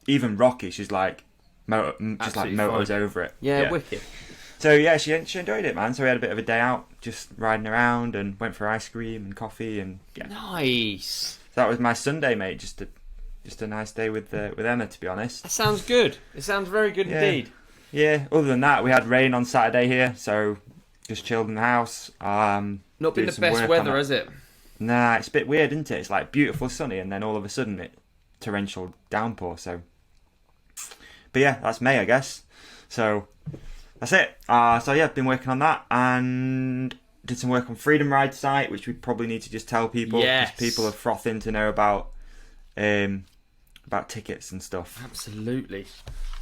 even rocky, she's like motors over it. Yeah, wicked. So yeah, she enjoyed it, man. So we had a bit of a day out, just riding around and went for ice cream and coffee and nice. So that was my Sunday, mate. Just a nice day with Emma, to be honest. That sounds good. It sounds very good indeed. Yeah. Other than that, we had rain on Saturday here, so just chilled in the house. Not been the best weather, has it? Nah, it's a bit weird, isn't it? It's like beautiful sunny, and then all of a sudden it torrential downpour. So, but yeah, that's May, I guess. So that's it. So yeah, I've been working on that and did some work on Freedom Ride site, which we probably need to just tell people because people are frothing to know about tickets and stuff. Absolutely.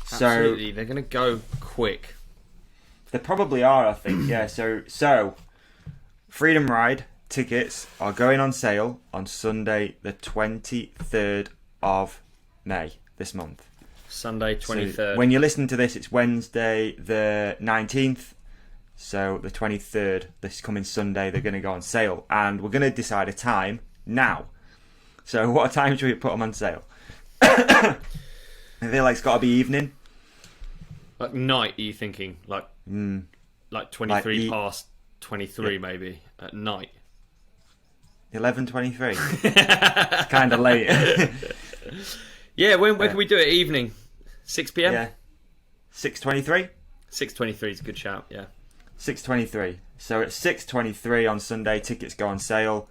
So they're going to go quick. They probably are, I think. Yeah. So Freedom Ride tickets are going on sale on Sunday, the 23rd of May this month. Sunday 23rd. So when you're listening to this, it's Wednesday the 19th. So the 23rd, this coming Sunday, they're going to go on sale, and we're going to decide a time now. So what time should we put them on sale? I feel like it's got to be evening. Like night, are you thinking? Like 23 past 23 maybe, at night? 11:23. It's kind of late. Yeah, when can we do it? Evening? 6 p.m? Yeah. 6:23? 6:23 is a good shout, yeah. 6:23. So at 6:23 on Sunday, tickets go on sale.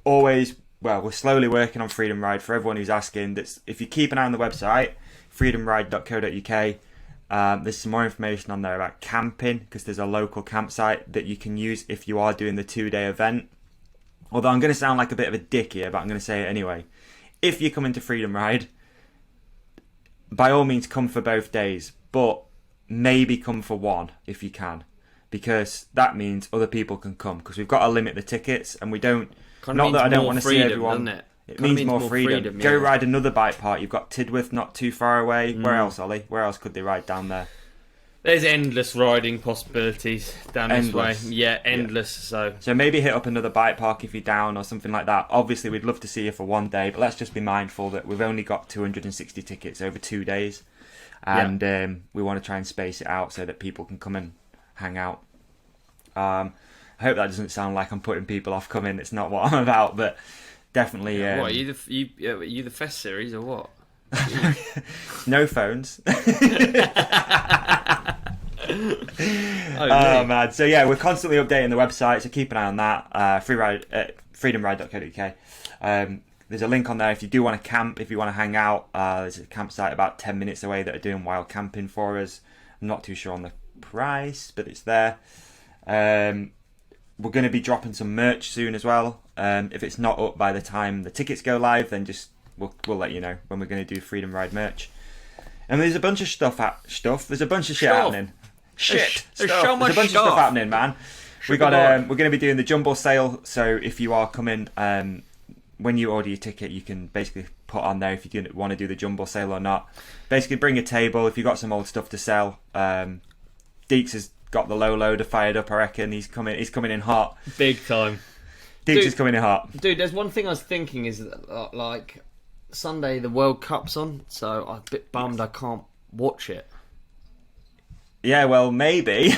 we're slowly working on Freedom Ride. For everyone who's asking, if you keep an eye on the website, freedomride.co.uk, there's some more information on there about camping, because there's a local campsite that you can use if you are doing the 2-day event. Although I'm going to sound like a bit of a dick here, but I'm going to say it anyway. If you come into Freedom Ride, by all means come for both days, but maybe come for one if you can, because that means other people can come, because we've got to limit the tickets, and we don't... Not that I don't want to see everyone... It means more freedom. Go ride another bike park. You've got Tidworth not too far away. Where else, Ollie? Where else could they ride down there? There's endless riding possibilities down this way. Yeah, endless. Yeah. So maybe hit up another bike park if you're down or something like that. Obviously, we'd love to see you for one day, but let's just be mindful that we've only got 260 tickets over 2 days, and we want to try and space it out so that people can come and hang out. I hope that doesn't sound like I'm putting people off coming. It's not what I'm about, but definitely. What are you the Fest series or what? No phones. Oh man! So yeah, we're constantly updating the website, so keep an eye on that. freedomride.co.uk. There's a link on there if you do want to camp, if you want to hang out. There's a campsite about 10 minutes away that are doing wild camping for us. I'm not too sure on the price, but it's there. We're going to be dropping some merch soon as well. If it's not up by the time the tickets go live, then just we'll let you know when we're going to do Freedom Ride merch. And there's a bunch of stuff. There's a bunch of shit happening. There's a bunch of stuff happening, man. We're going to be doing the jumbo sale. So if you are coming, when you order your ticket, you can basically put on there if you want to do the jumbo sale or not. Basically, bring a table if you've got some old stuff to sell. Deeks has got the low loader fired up. I reckon he's coming in hot, big time. Deeks is coming in hot, dude. There's one thing I was thinking is that, like, Sunday the World Cup's on, so I'm a bit bummed I can't watch it. Yeah, well, maybe.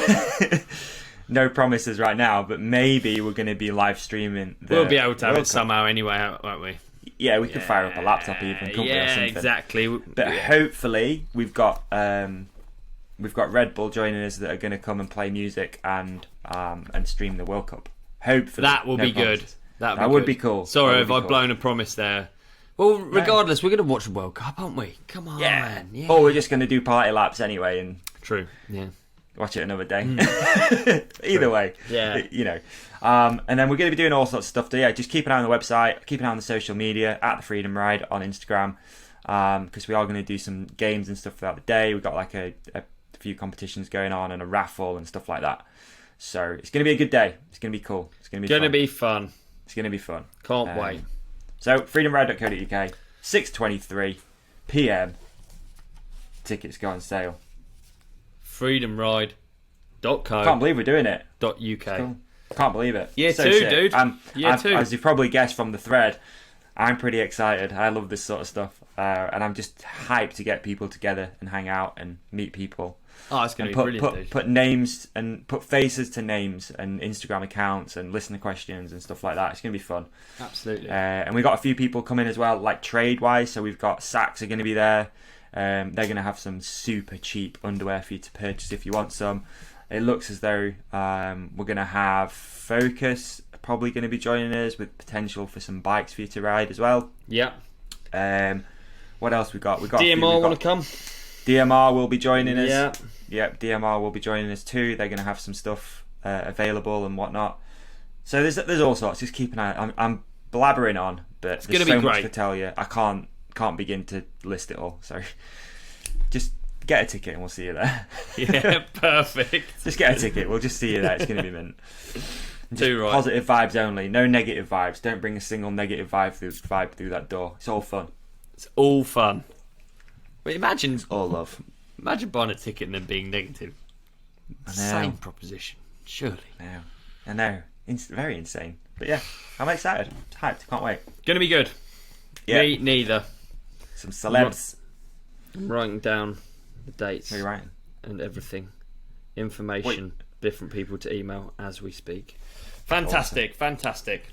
No promises right now, but maybe we're going to be live streaming. We'll be able to have it somehow anyway, won't we? Yeah, we could fire up a laptop even, couldn't we, or something? Exactly. But hopefully we've got Red Bull joining us that are going to come and play music and stream the World Cup. Hopefully that will be good. That would be cool. Sorry if I've blown a promise there. Well, regardless, we're going to watch the World Cup, aren't we? Come on, man. Yeah. Or we're just going to do party laps anyway and true. Yeah. Watch it another day. Either way, you know. And then we're going to be doing all sorts of stuff. So yeah, just keep an eye on the website, keep an eye on the social media at the Freedom Ride on Instagram, because we are going to do some games and stuff throughout the day. We've got like a few competitions going on and a raffle and stuff like that. So it's going to be a good day. It's going to be cool. It's going to be fun. It's going to be fun. Can't wait. So freedomride.co.uk, 6:23 p.m. Tickets go on sale. freedomride.co. Can't believe we're doing it. .uk. Cool. Can't believe it. Year two, dude. Year two. As you've probably guessed from the thread, I'm pretty excited. I love this sort of stuff. And I'm just hyped to get people together and hang out and meet people. Oh, it's going to be brilliant, dude. Put names and put faces to names and Instagram accounts and listener questions and stuff like that. It's going to be fun. Absolutely. And we got a few people coming as well, like trade-wise. So we've got Saks are going to be there. They're going to have some super cheap underwear for you to purchase if you want some. It looks as though we're going to have Focus probably going to be joining us with potential for some bikes for you to ride as well. Yeah. What else we got? DMR want to come? DMR will be joining us. Yeah. Yep, DMR will be joining us too. They're going to have some stuff available and whatnot. So there's all sorts. Just keep an eye. I'm blabbering on, but it's there's so much to tell you. I can't begin to list it all. So just get a ticket and we'll see you there. Yeah, perfect. Just get a ticket. We'll just see you there. It's going to be mint. Too right. Positive vibes only. No negative vibes. Don't bring a single negative vibe through that door. It's all fun. It's all fun. But imagine it's all love. Imagine buying a ticket and then being negative. Insane proposition. Surely. I know. Very insane. But yeah, I'm excited. Hyped. Can't wait. Gonna be good. Yeah. Me neither. Some celebs. I'm writing down the dates. What are you writing? And everything. Information. Different people to email as we speak. Fantastic. Awesome. Fantastic.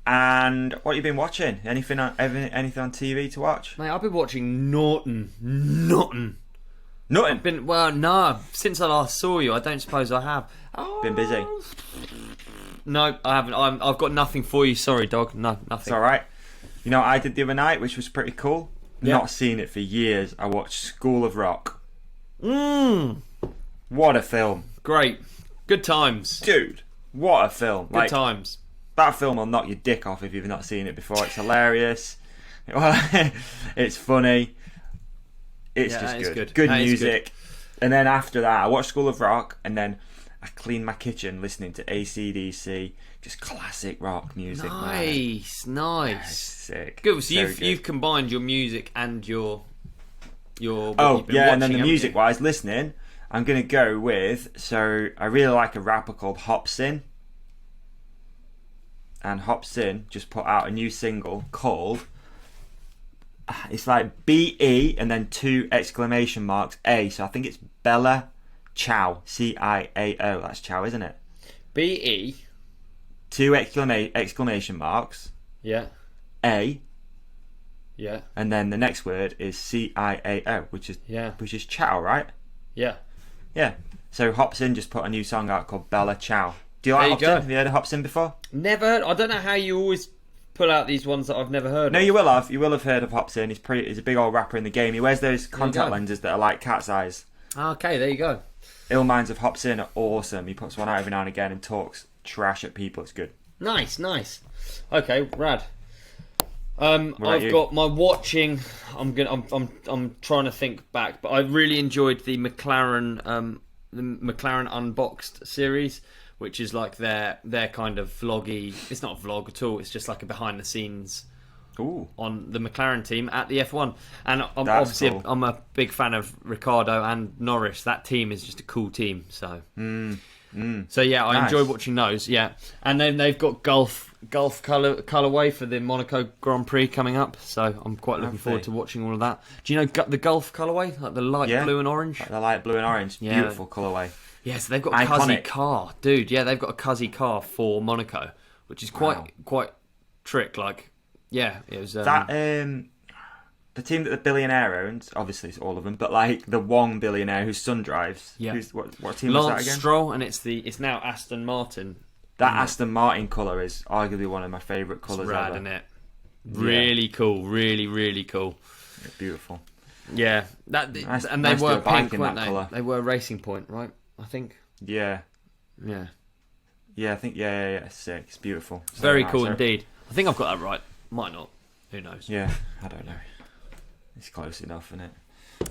And what have you been watching? Anything on TV to watch? Mate, I've been watching Norton. Nothing? No. Since I last saw you, I don't suppose I have. Been busy? No, I haven't. I've got nothing for you. Sorry, dog. No, nothing. It's all right. You know what I did the other night, which was pretty cool? Yeah. Not seen it for years. I watched School of Rock. What a film. Great. Good times. Dude, what a film. Good times. That film will knock your dick off if you've not seen it before. It's hilarious. It's funny. It's just good. Good music. And then after that, I watched School of Rock, and then I cleaned my kitchen listening to AC/DC, just classic rock music. Nice. Yeah, sick. Good. So you've combined your music and your. And then the music-wise, listening, I'm gonna go with. So I really like a rapper called Hopsin, and Hopsin just put out a new single called. It's like BE and then 2 exclamation marks A. So I think it's Bella Ciao. CIAO. That's Ciao, isn't it? BE. 2 exclamation marks. Yeah. A. Yeah. And then the next word is CIAO, which is Ciao, right? Yeah. Yeah. So Hopsin just put a new song out called Bella Ciao. Do you like Hopsin? Have you heard of Hopsin before? Never. I don't know how you always pull out these ones that I've never heard of. No, you will have. You will have heard of Hopsin. He's a big old rapper in the game. He wears those contact lenses that are like cat's eyes. Okay, there you go. Ill Minds of Hopsin are awesome. He puts one out every now and again and talks trash at people. It's good. Nice. Okay, rad. I've got my watching. I'm trying to think back, but I really enjoyed the McLaren Unboxed series, which is like their kind of vloggy. It's not a vlog at all. It's just like a behind the scenes on the McLaren team at the F1. And I'm a big fan of Ricciardo and Norris. That team is just a cool team. So so yeah, I enjoy watching those. Yeah, and then they've got golf colorway for the Monaco Grand Prix coming up. So I'm quite looking forward to watching all of that. Do you know the golf colorway, like the light blue and orange? Like the light blue and orange, beautiful colorway. Yeah, so they've got a Cuzzy car, dude. Yeah, they've got a Cuzzy car for Monaco, which is quite trick. Like, yeah, it was that the team that the billionaire owns. Obviously, it's all of them, but like the Wong billionaire whose son drives. Yeah, what team was that again? Stroll, and it's now Aston Martin. That Aston Martin colour is arguably one of my favourite colours ever. Isn't it? Really cool, really cool. It's beautiful. Yeah, and they were pink, weren't they? Colour. They were Racing Point, right? I think. Yeah. Yeah. Yeah, I think. Yeah. Sick. It's beautiful. So very cool indeed. I think I've got that right. Might not. Who knows? Yeah, I don't know. It's close enough, isn't it?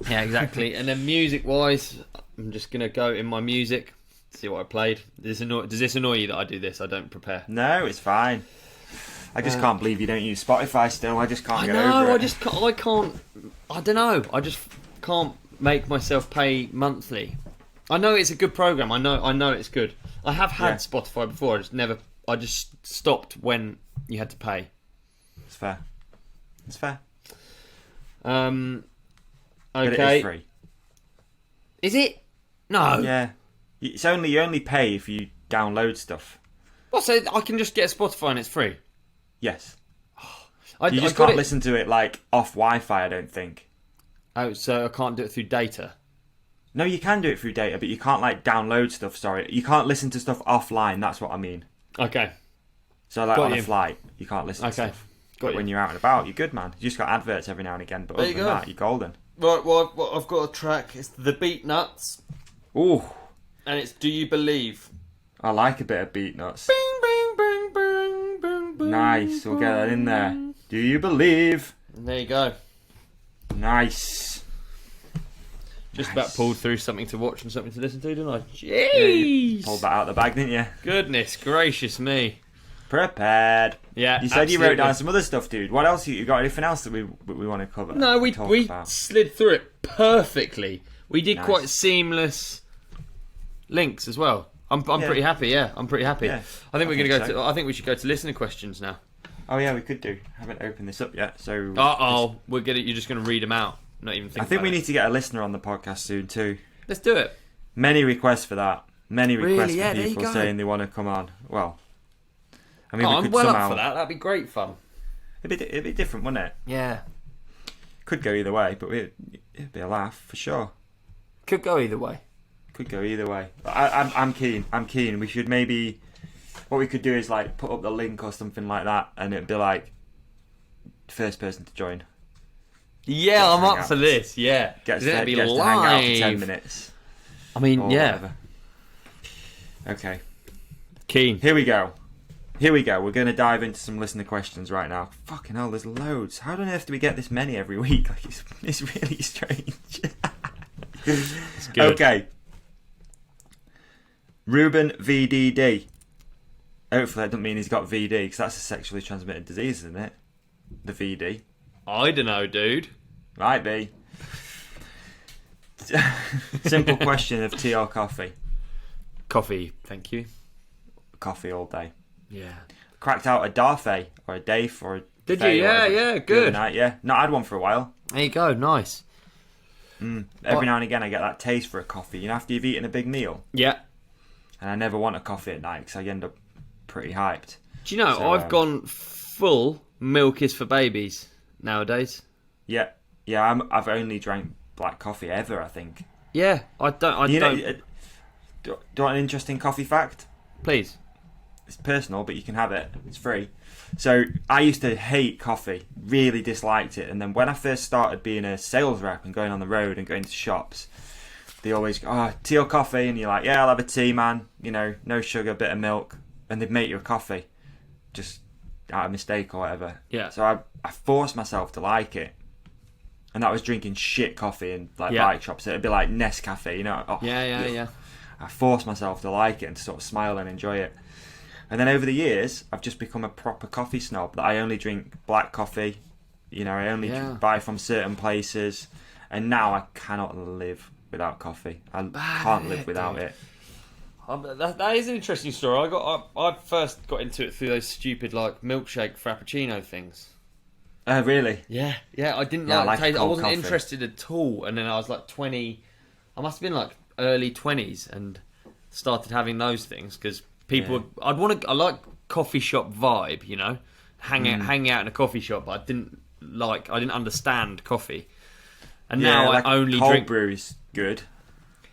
Yeah, exactly. And then music-wise, I'm just gonna go in my music. See what I played. Does this annoy you that I do this? I don't prepare. No, it's fine. I just can't believe you don't use Spotify still. I just can't get over it. I can't. I don't know. I just can't make myself pay monthly. I know it's a good program. I know it's good. I have had Spotify before. I just stopped when you had to pay. It's fair. Okay. But it is free. Is it? No. Yeah. It's only you only pay if you download stuff. Well, so I can just get a Spotify and it's free. Yes. You just can't listen to it like off Wi-Fi. I don't think. Oh, so I can't do it through data. No, you can do it through data, but you can't like download stuff. Sorry, you can't listen to stuff offline. That's what I mean. Okay. So like on a flight, you can't listen to stuff. But when you're out and about, you're good, man. You just got adverts every now and again, but other than that, you're golden. Right, well, I've got a track. It's The Beat Nuts. Ooh. And it's Do You Believe? I like a bit of Beat Nuts. Bing, bing, bing, bing, bing, bing, nice, we'll get that in there. Do You Believe? And there you go. Nice. Just about pulled through something to watch and something to listen to, didn't I? Jeez! You pulled that out of the bag, didn't you? Goodness gracious me. Prepared. Yeah, you said you wrote down some other stuff, dude. What else? You got anything else that we want to cover? No, we slid through it perfectly. We did quite seamless links as well. I'm pretty happy. Yeah, I'm pretty happy. Yeah, I think we're gonna go to. I think we should go to listener questions now. Oh yeah, we could do. Haven't opened this up yet, so. You're just gonna read them out. Not even. I think we need to get a listener on the podcast soon too. Let's do it. Many requests for that. Many requests from people saying they want to come on. Well. I mean, I'm well up for that. That'd be great fun. It'd be different, wouldn't it? Yeah. Could go either way, but it'd be a laugh for sure. Could go either way. I'm keen. We should maybe What we could do is like put up the link or something like that, and it'd be like first person to join. Yeah, I'm up for this. Yeah, gets to hang out for 10 minutes. I mean, yeah. Whatever. Okay. Keen. Here we go. We're going to dive into some listener questions right now. Fucking hell, there's loads. How on earth do we get this many every week? Like, it's really strange. It's good. Okay. Ruben VDD. Hopefully that doesn't mean he's got VD, because that's a sexually transmitted disease, isn't it? The VD. I don't know, dude. Might be. Simple question of tea or coffee? Coffee, thank you. Coffee all day. Yeah. Cracked out a Dafe or a Dave or a Did you? Yeah, good. Night, yeah. Not had one for a while. There you go, nice. Every now and again I get that taste for a coffee, you know, after you've eaten a big meal. Yeah. And I never want a coffee at night because I end up pretty hyped. Do you know, I've gone full milk is for babies nowadays. Yeah. Yeah, I've only drank black coffee ever, I think. Yeah, I don't. Do you want an interesting coffee fact? Please. It's personal, but you can have it. It's free. So I used to hate coffee, really disliked it. And then when I first started being a sales rep and going on the road and going to shops, they always go, oh, tea or coffee? And you're like, yeah, I'll have a tea, man. You know, no sugar, bit of milk. And they'd make you a coffee, just out of mistake or whatever. Yeah. So I forced myself to like it. And that was drinking shit coffee in like bike shops. It'd be like Nescafe, you know. Oh, Yeah. I forced myself to like it and to sort of smile and enjoy it. And then over the years, I've just become a proper coffee snob. That I only drink black coffee. You know, I only buy from certain places. And now I cannot live without coffee. I can't live without it. That is an interesting story. I first got into it through those stupid like milkshake frappuccino things. Really? Yeah. I didn't like the taste. I wasn't interested at all. And then I was like 20. I must have been like early 20s and started having those things because people. I like coffee shop vibe, you know, hang out in a coffee shop. But I didn't understand coffee. And now like I only cold drink brew is good.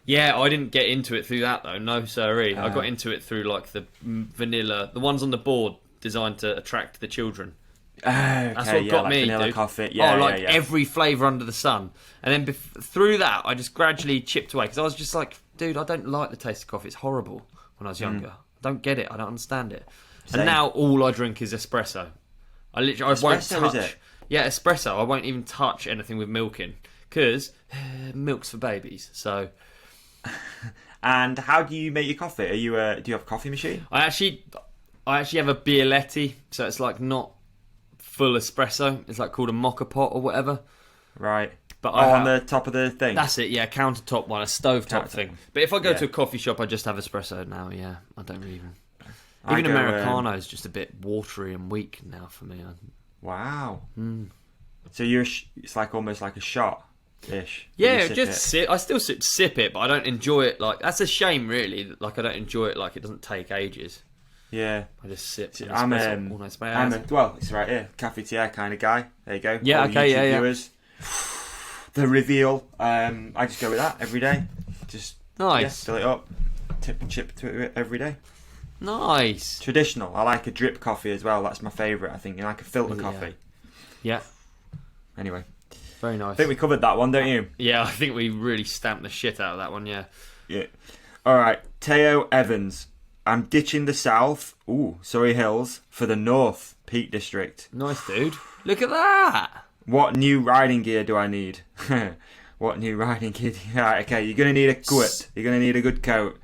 Yeah, I didn't get into it through that though. No, sirree. I got into it through like the vanilla, the ones on the board designed to attract the children. Okay, that's what got like me, vanilla dude. coffee. Every flavour under the sun. And then through that, I just gradually chipped away because I was just like, dude, I don't like the taste of coffee. It's horrible. When I was younger, I don't get it. I don't understand it. Same. And now all I drink is espresso. I won't touch. Is it? Yeah, espresso. I won't even touch anything with milk in because milk's for babies. So. And how do you make your coffee? Do you have a coffee machine? I actually have a Bialetti, so it's like not full espresso. It's like called a mocha pot or whatever. Right. But on the top of the thing. That's it. Yeah, countertop one, a stovetop thing. But if I go to a coffee shop, I just have espresso now. Yeah, I don't really even Americano is just a bit watery and weak now for me. Wow. So it's like almost like a shot. Ish. Yeah, just sip. I still sip it, but I don't enjoy it. Like that's a shame, really. Like I don't enjoy it. Like it doesn't take ages. Yeah, I just sip. I'm well, it's right here, cafetiere kind of guy. There you go. Yeah, okay, yeah. Viewers. The reveal. I just go with that every day. Just nice. Fill it up, tip and chip to it every day. Nice. Traditional. I like a drip coffee as well. That's my favourite. I think you like a filter coffee. Yeah. Anyway. Very nice. I think we covered that one, don't you? Yeah, I think we really stamped the shit out of that one, yeah. Yeah. Alright, Teo Evans. I'm ditching the south, Surrey Hills, for the north, Peak District. Nice, dude. Look at that! What new riding gear do I need? What new riding gear? Right, okay, you're going to need a coat. You're going to need a good coat.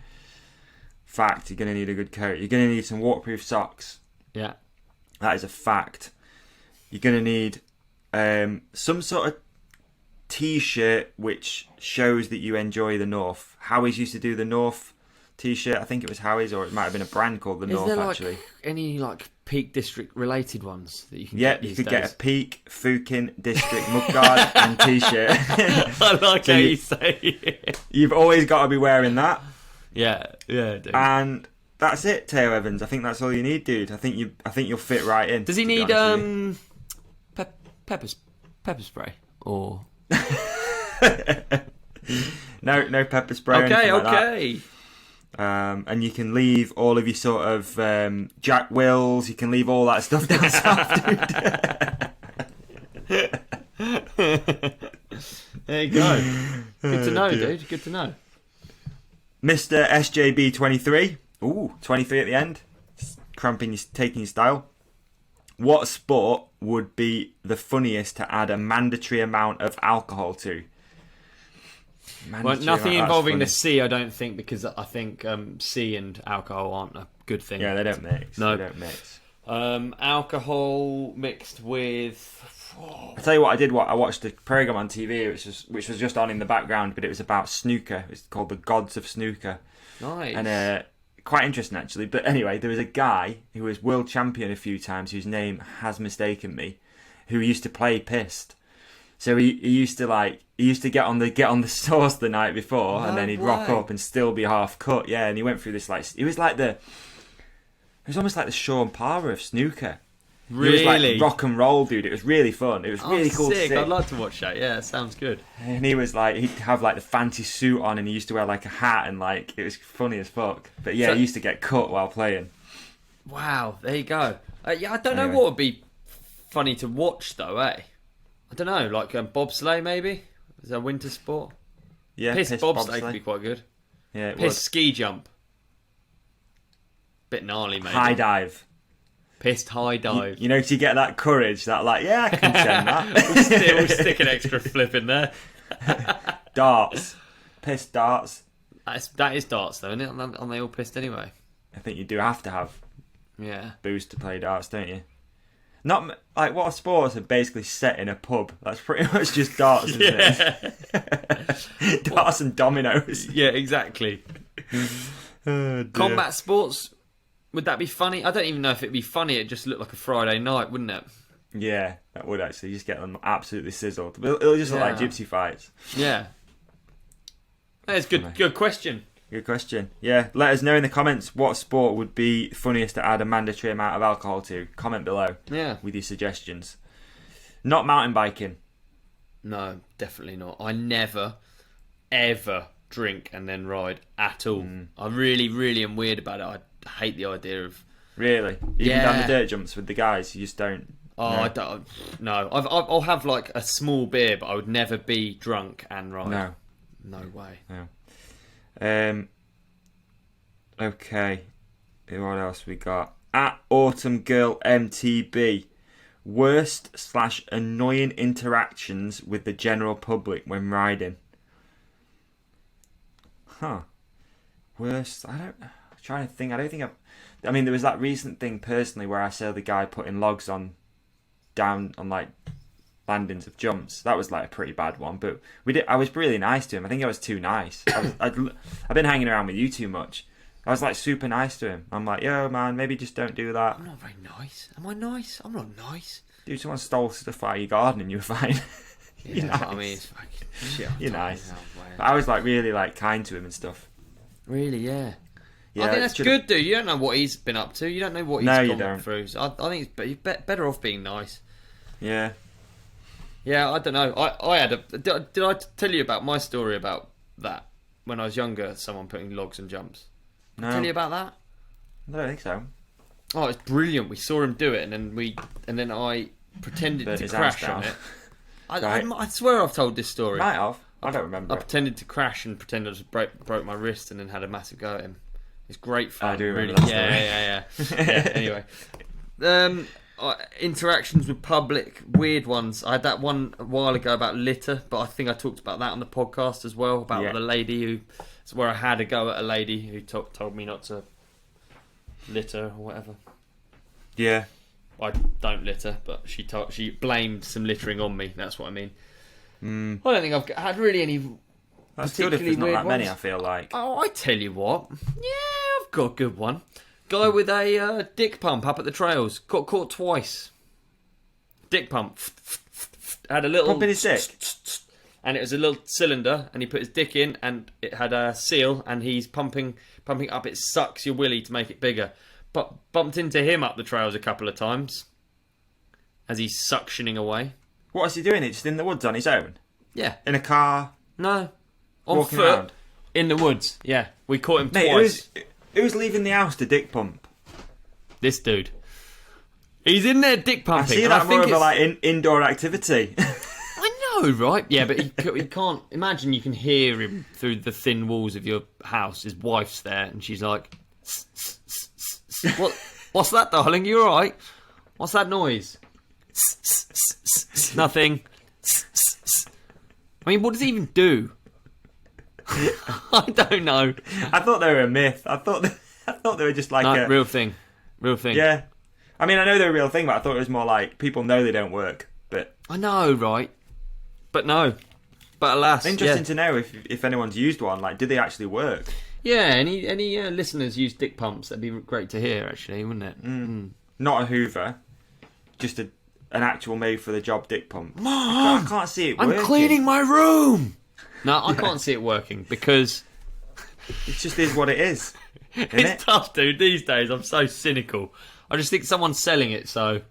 Fact, you're going to need a good coat. You're going to need some waterproof socks. Yeah. That is a fact. You're going to need some sort of t-shirt which shows that you enjoy the North. Howie's used to do the North t-shirt. I think it was Howie's, or it might have been a brand called the North. Is there any Peak District related ones that you can get? Yeah, you could get a Peak Fukin District mudguard and t-shirt. I like how you say it. You've always got to be wearing that. Yeah, dude. And that's it, Teo Evans. I think that's all you need, dude. I think you'll fit right in. Does he need pepper spray or? No pepper spray. Okay. And you can leave all of your sort of Jack Wills. You can leave all that stuff down south, dude. There you go. Good to know, dude. Good to know. Mr. SJB23. Ooh, 23 at the end. Taking your style. What sport would be the funniest to add a mandatory amount of alcohol to? Well, nothing involving the sea, I don't think, because I think sea and alcohol aren't a good thing. Yeah, they don't mix. No. They don't mix. Alcohol mixed with... I'll tell you what I did. I watched a program on TV which was just on in the background, but it was about snooker. It's called the Gods of Snooker. Nice. And quite interesting, actually. But anyway, there was a guy who was world champion a few times, whose name has mistaken me, who used to play pissed. So he used to get on the sauce the night before, and then he'd rock up and still be half cut. Yeah, and he went through this it was almost like the Sean Parr of snooker. Really? It was like rock and roll, dude. It was really fun. It was really cool sick. to see. I'd like to watch that. Yeah, sounds good. And he was like, he'd have like the fancy suit on, and he used to wear like a hat, and like it was funny as fuck. But yeah, he used to get cut while playing. Wow, there you go. Yeah, I don't know what would be funny to watch though, eh? I don't know, like bobsleigh maybe? Is that a winter sport? Yeah, piss bobsleigh could be quite good. Yeah, it piss would. Ski jump. Bit gnarly, maybe. High dive. Pissed high dive. You know, to get that courage, that like, yeah, I can send that. we'll stick an extra flip in there. Darts. Pissed darts. That is darts though, isn't it? Aren't they all pissed anyway? I think you do have to have booze to play darts, don't you? Not like what sports are basically set in a pub. That's pretty much just darts, isn't it? Darts and dominoes. Yeah, exactly. Combat sports, would that be funny? I don't even know if it'd be funny. It'd just look like a Friday night, wouldn't it? Yeah, that would actually. Just get them absolutely sizzled. It'll just look like gypsy fights. Yeah. That's good. Good question. Good question. Yeah, let us know in the comments what sport would be funniest to add a mandatory amount of alcohol to. Comment below. Yeah. With your suggestions. Not mountain biking. No, definitely not. I never, ever drink and then ride at all. I really, really am weird about it. I hate the idea of... Really? Even down the dirt jumps with the guys, you just don't... Oh, no. I don't... No. I'll have like a small beer, but I would never be drunk and ride. No. No way. No. Okay. What else we got? At Autumn Girl MTB. Worst/annoying interactions with the general public when riding. Huh. Worst. I'm trying to think. I don't think I mean, there was that recent thing personally where I saw the guy putting logs down on like landings of jumps. That was like a pretty bad one, but I was really nice to him. I think I was too nice. I've been hanging around with you too much. I was like super nice to him. I'm like, yo man, maybe just don't do that. I'm not very nice. Am I nice? I'm not nice. Dude, someone stole stuff out of your garden and you were fine. You're nice. I mean, it's fucking shit. You're nice. But I was like really like kind to him and stuff. Really, yeah. I think that's good, dude. You don't know what he's been up to. You don't know what he's gone through. So I think he's better off being nice. Yeah. Yeah, I don't know. I had did I tell you about my story about that when I was younger? Someone putting logs and jumps. No. Tell you about that? I don't think so. Oh, it's brilliant. We saw him do it, and then I pretended to crash on it. I swear I've told this story. Might have. I don't remember. I pretended to crash and pretended I just broke my wrist, and then had a massive go at him. It's great fun. I do remember that story. Yeah. Anyway, interactions with public, weird ones. I had that one a while ago about litter, but I think I talked about that on the podcast as well, about the lady who... It's where I had a go at a lady who told me not to litter or whatever. Yeah. I don't litter, but she blamed some littering on me. That's what I mean. I don't think I've had really any... That's good if there's not that many, I feel like. Oh, I tell you what. Yeah, I've got a good one. Guy with a dick pump up at the trails. Got caught twice. Dick pump. Had a little... Pumping his dick? And it was a little cylinder, and he put his dick in, and it had a seal, and he's pumping up. It sucks your willy to make it bigger. But bumped into him up the trails a couple of times as he's suctioning away. What is he doing? Just in the woods on his own? Yeah. In a car? No. On walking foot. Around? In the woods, yeah. We caught him Mate, twice. Who's leaving the house to dick pump? This dude. He's in there dick pumping. I see that more of a like indoor activity. I know, right? Yeah, but he can't. Imagine you can hear him through the thin walls of your house. His wife's there, and she's like, What's that, darling? You all right? What's that noise? Nothing. I mean, what does he even do? I don't know. I thought they were a myth. I thought they were just like a real thing. Real thing. Yeah. I mean, I know they're a real thing, but I thought it was more like people know they don't work. But I know, right? But no. But alas, interesting to know if anyone's used one. Like, do they actually work? Yeah. Any listeners use dick pumps? That'd be great to hear, actually, wouldn't it? Not a Hoover, just an actual made for the job dick pump. Mom, I can't see it working. I'm cleaning my room. No, I can't see it working because it just is what it is. It's tough, dude. These days, I'm so cynical. I just think someone's selling it, so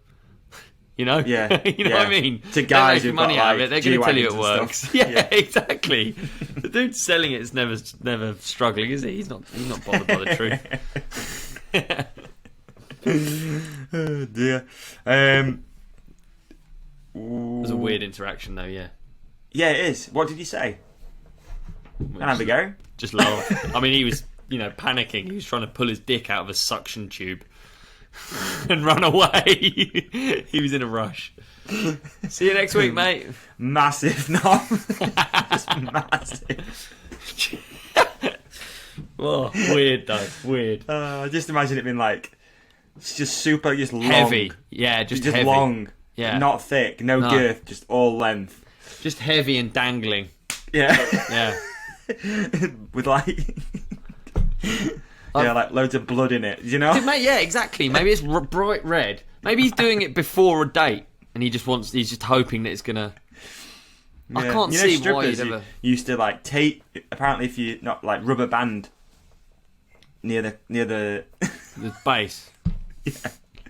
Yeah, you know what I mean. To guys who've money got, out of it, they're going to tell you it G-wagons and works. stuff. Yeah, exactly. The dude selling it is never struggling, is he? He's not bothered by the truth. Oh dear. It was a weird interaction, though. Yeah. Yeah, it is. What did you say? And have a go. Just laugh. I mean, he was, panicking. He was trying to pull his dick out of a suction tube and run away. He was in a rush. See you next week, mate. Massive knob. Just massive. Oh, weird though. Weird. Just imagine it being like, it's just super, just long. Heavy. Yeah, just heavy. Long. Yeah. Not thick, no girth, just all length. Just heavy and dangling. Yeah. Yeah. With like... yeah, like loads of blood in it, you know? Yeah, exactly. Maybe it's bright red. Maybe he's doing it before a date, and he's just hoping that it's gonna. Yeah. I can't see why you'd ever. Used to like tape. Apparently, if you not like rubber band near the the base.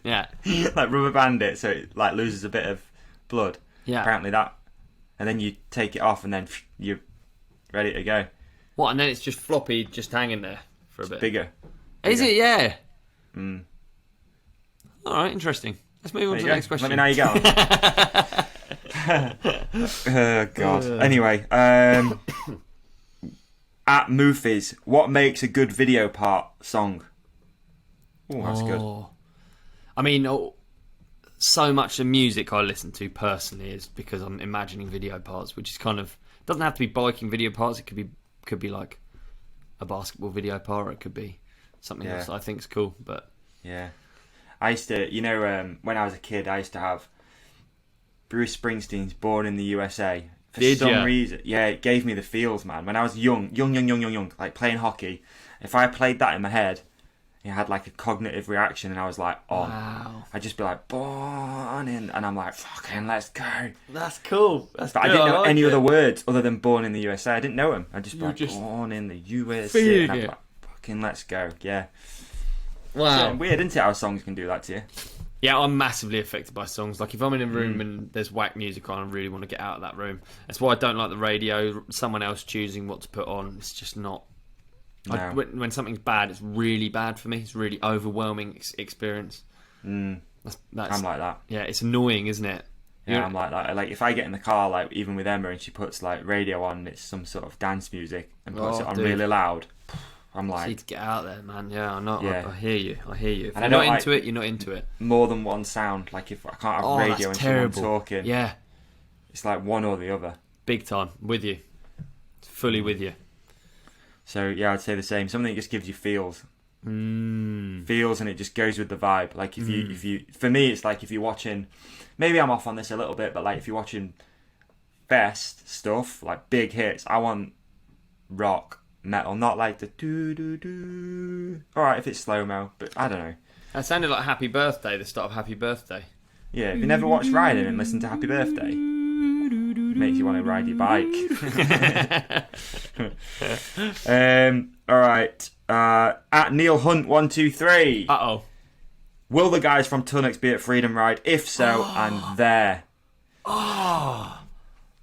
Yeah. Yeah. Like rubber band it so it like loses a bit of blood. Yeah. Apparently that, and then you take it off, and then you're ready to go. What? And then it's just floppy, just hanging there for a bit. Bigger. Is it? Yeah. All right, interesting. Let's move on to the next question. Let me know how you get on. Oh, God. Anyway, at Moofies, what makes a good video part song? Oh, that's good. I mean, so much of music I listen to personally is because I'm imagining video parts, which is kind of doesn't have to be biking video parts. It could be like a basketball video part. Or it could be something else that I think's cool. But yeah. I used to, when I was a kid, I used to have Bruce Springsteen's "Born in the USA." For some reason, it gave me the feels, man. When I was young, like playing hockey, if I played that in my head, it had like a cognitive reaction, and I was like, "Oh!" Wow. I'd just be like, "Born in," and I'm like, "Fucking let's go." That's cool. But I didn't know any other words other than "Born in the USA." I didn't know them. I just be like, "Born in the USA," and I'm like, "Fucking let's go!" Yeah. Wow. So weird, isn't it, how songs can do that to you? Yeah, I'm massively affected by songs. Like, if I'm in a room and there's whack music on, I really want to get out of that room. That's why I don't like the radio. Someone else choosing what to put on. It's just not... No. When something's bad, it's really bad for me. It's a really overwhelming experience. That's, I'm like that. Yeah, it's annoying, isn't it? Yeah, I'm like that. Like, if I get in the car, like, even with Emma, and she puts, like, radio on, it's some sort of dance music, and puts it on really loud... I'm like, you need to get out there, man. Yeah, I hear you. If and you're not into it, you're not into it. More than one sound. Like if I can't have radio and someone talking, it's like one or the other. Big time, with you, fully with you. So yeah, I'd say the same. Something that just gives you feels, and it just goes with the vibe. Like if you, for me, it's like if you're watching. Maybe I'm off on this a little bit, but like if you're watching best stuff, like big hits, I want rock. Metal, not like the do. Alright, if it's slow-mo, but I don't know. That sounded like Happy Birthday, the start of Happy Birthday. Yeah, if you never watched Riding and listened to Happy Birthday, makes you want to ride your bike. Alright, at Neil Hunt 123. Uh-oh. Will the guys from Tunnocks be at Freedom Ride? If so, and there. Oh.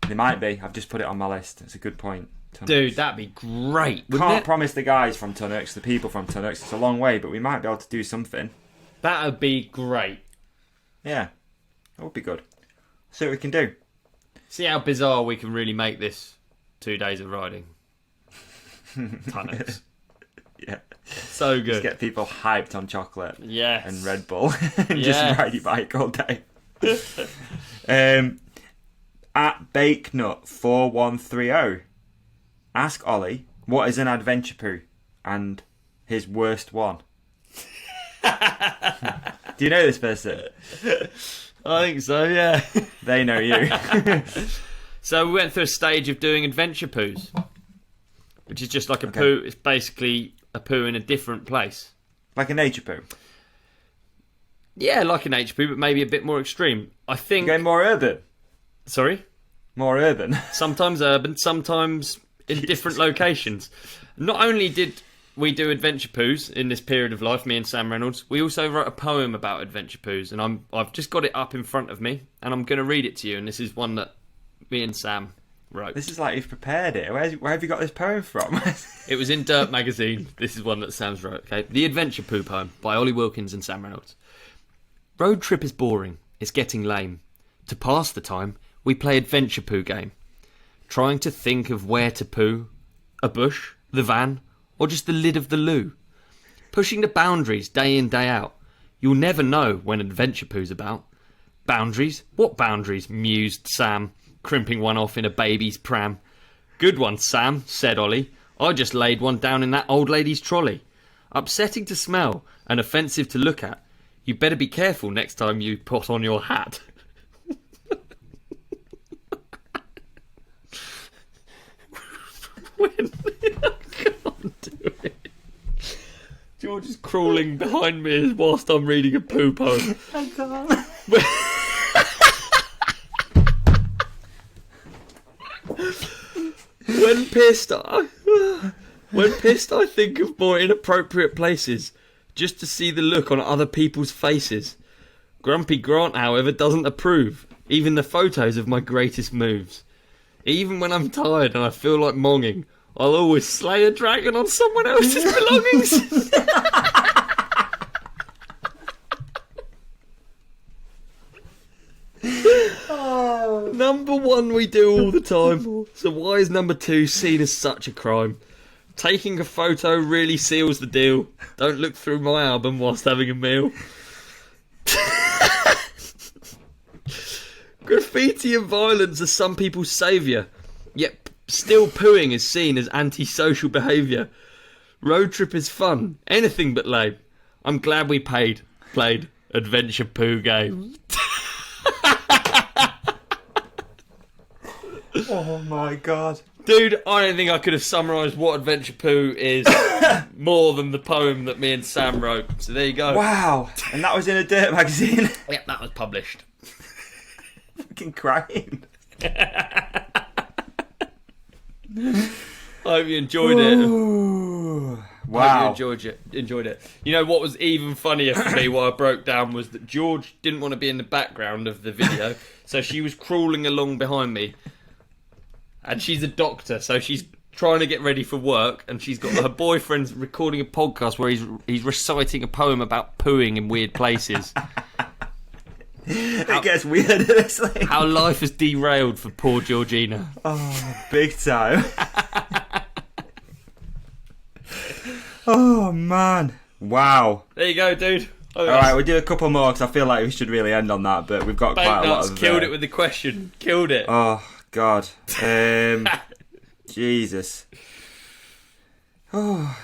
They might be. I've just put it on my list. It's a good point. Dude, that'd be great. Can't promise the guys from Tunnocks, the people from Tunnocks, it's a long way, but we might be able to do something. That'd be great. Yeah, that would be good. See what we can do. See how bizarre we can really make this 2 days of riding. Tunnocks. Yeah. So good. Just get people hyped on chocolate. Yes. And Red Bull. And just ride your bike all day. At BakeNut4130. Ask Ollie, what is an adventure poo? And his worst one. Do you know this person? I think so, yeah. They know you. So we went through a stage of doing adventure poos, which is just like a poo. It's basically a poo in a different place. Like a nature poo? Yeah, like a nature poo, but maybe a bit more extreme. I think... You're going more urban? Sorry? More urban? Sometimes urban, sometimes in different locations. Not only did we do adventure poos in this period of life, me and Sam Reynolds, we also wrote a poem about adventure poos, and I've just got it up in front of me, and I'm going to read it to you, and this is one that me and Sam wrote. This is like you've prepared it. Where have you got this poem from? It was in Dirt magazine. This is one that Sam's wrote, okay? The Adventure Poo Poem by Ollie Wilkins and Sam Reynolds. Road trip is boring. It's getting lame. To pass the time, we play adventure poo game. Trying to think of where to poo. A bush, the van, or just the lid of the loo. Pushing the boundaries day in, day out. You'll never know when adventure poo's about. Boundaries? What boundaries? Mused Sam, crimping one off in a baby's pram. Good one, Sam, said Ollie. I just laid one down in that old lady's trolley. Upsetting to smell and offensive to look at. You better be careful next time you put on your hat. I can't do it. George is crawling behind me whilst I'm reading a poo poem. I can't. When pissed, I think of more inappropriate places, just to see the look on other people's faces. Grumpy Grant, however, doesn't approve, even the photos of my greatest moves. Even when I'm tired and I feel like monging, I'll always slay a dragon on someone else's belongings. Number one we do all the time, so why is number two seen as such a crime? Taking a photo really seals the deal. Don't look through my album whilst having a meal. Graffiti and violence are some people's saviour, yet still pooing is seen as antisocial behaviour. Road trip is fun, anything but lame. I'm glad we played adventure poo game. Oh my god. Dude, I don't think I could have summarised what adventure poo is more than the poem that me and Sam wrote. So there you go. Wow. And that was in a Dirt magazine? Yep, that was published. Fucking crying. I hope you enjoyed it. Ooh, wow. I hope you enjoyed it. You know what was even funnier for me, what I broke down, was that George didn't want to be in the background of the video, so she was crawling along behind me. And she's a doctor, so she's trying to get ready for work, and she's got her boyfriend's recording a podcast where he's reciting a poem about pooing in weird places. It gets weird, honestly. How life has derailed for poor Georgina. Oh, big time. Oh, man. Wow. There you go, dude. All right, we'll do a couple more, because I feel like we should really end on that, but we've got quite a lot of... Killed it with the question. Killed it. Oh, God. Jesus. Oh,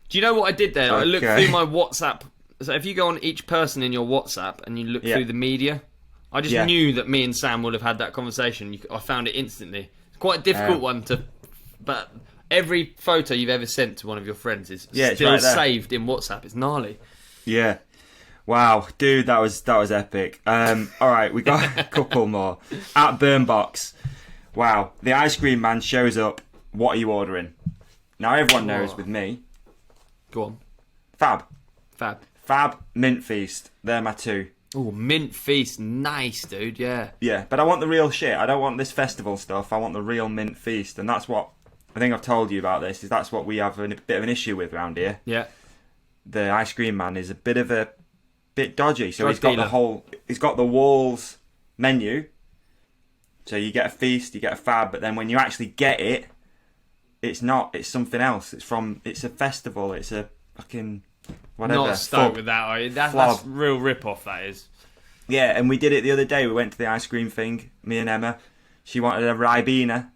Do you know what I did there? Okay. I looked through my WhatsApp. So if you go on each person in your WhatsApp and you look through the media, I just knew that me and Sam would have had that conversation. I found it instantly. It's quite a difficult one to... But every photo you've ever sent to one of your friends is still right saved in WhatsApp. It's gnarly. Yeah. Wow, dude, that was epic. All right, we got a couple more. At Burnbox. Wow, the ice cream man shows up. What are you ordering? Now everyone knows with me. Go on. Fab, Fab, Mint Feast. They're my two. Oh, mint feast, nice, dude. Yeah. Yeah, but I want the real shit. I don't want this festival stuff. I want the real mint feast, and that's what I think I've told you about. This is that's what we have a bit of an issue with around here. Yeah. The ice cream man is a bit dodgy. So he's got the walls menu. So you get a feast, you get a fab, but then when you actually get it, it's not. It's something else. It's a festival. It's a fucking whatever. Not stoked with that, are you? That's real rip-off, that is. Yeah, and we did it the other day. We went to the ice cream thing, me and Emma. She wanted a Ribena.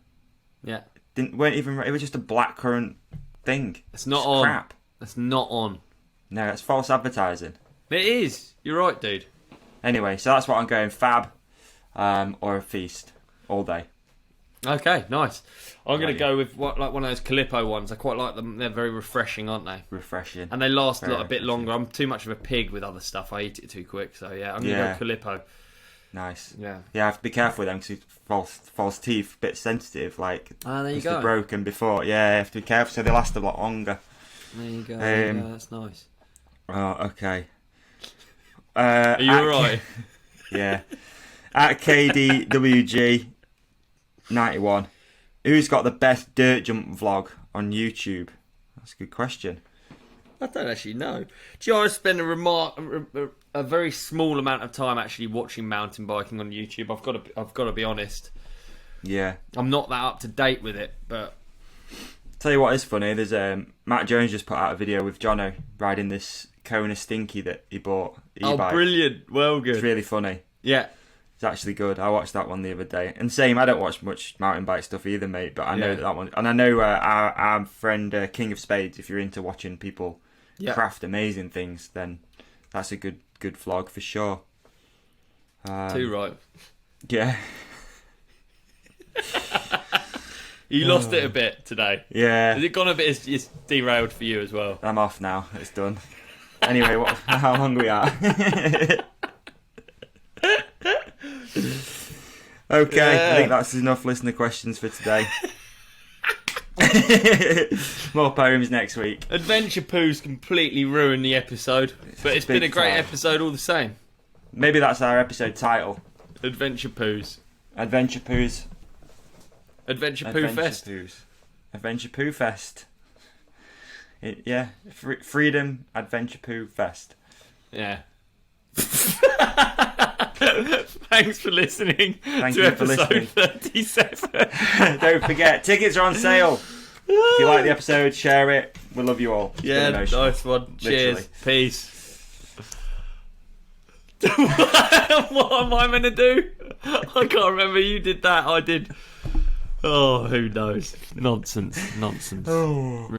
Yeah. It was just a blackcurrant thing. It's not on. Crap. It's not on. No, it's false advertising. It is. You're right, dude. Anyway, so that's what I'm going, fab or a feast all day. Okay, nice. I'm going to go with one of those Calippo ones. I quite like them. They're very refreshing, aren't they? Refreshing. And they last a bit longer. I'm too much of a pig with other stuff. I eat it too quick. So, yeah, I'm going to go Calippo. Nice. Yeah. Yeah, I have to be careful with them because false teeth, a bit sensitive. Like, there you go. They're broken before. Yeah, you have to be careful so they last a lot longer. There you go. That's nice. Oh, okay. Are you alright? Yeah. At KDWG91, who's got the best dirt jump vlog on YouTube? That's a good question. I don't actually know. Do you know, I spend a very small amount of time actually watching mountain biking on YouTube. I've got to be honest. Yeah. I'm not that up to date with it, but tell you what is funny. There's Matt Jones just put out a video with Jono riding this Kona Stinky that he bought. E-bike. Oh, brilliant! Well, good. It's really funny. Yeah. It's actually good. I watched that one the other day. And same, I don't watch much mountain bike stuff either, mate. But I know that one. And I know our friend King of Spades, if you're into watching people craft amazing things, then that's a good vlog for sure. Too right. Yeah. You lost it a bit today. Yeah. Has it gone a bit? It's derailed for you as well. I'm off now. It's done. Anyway, how long we are? Okay, I think that's enough listener questions for today. More poems next week. Adventure Poos completely ruined the episode, but it's been a great episode all the same. Maybe that's our episode title. Adventure Poos. Adventure Poos. Adventure Poo Fest. Adventure Poo Fest. Freedom Adventure Poo Fest. Yeah. Thanks for listening Thank to you episode for listening. 37. Don't forget, tickets are on sale. If you like the episode, share it. We love you all. Yeah, nice one. Cheers. Literally. Peace. What am I meant to do? I can't remember. You did that. I did. Oh, who knows? Nonsense. Oh.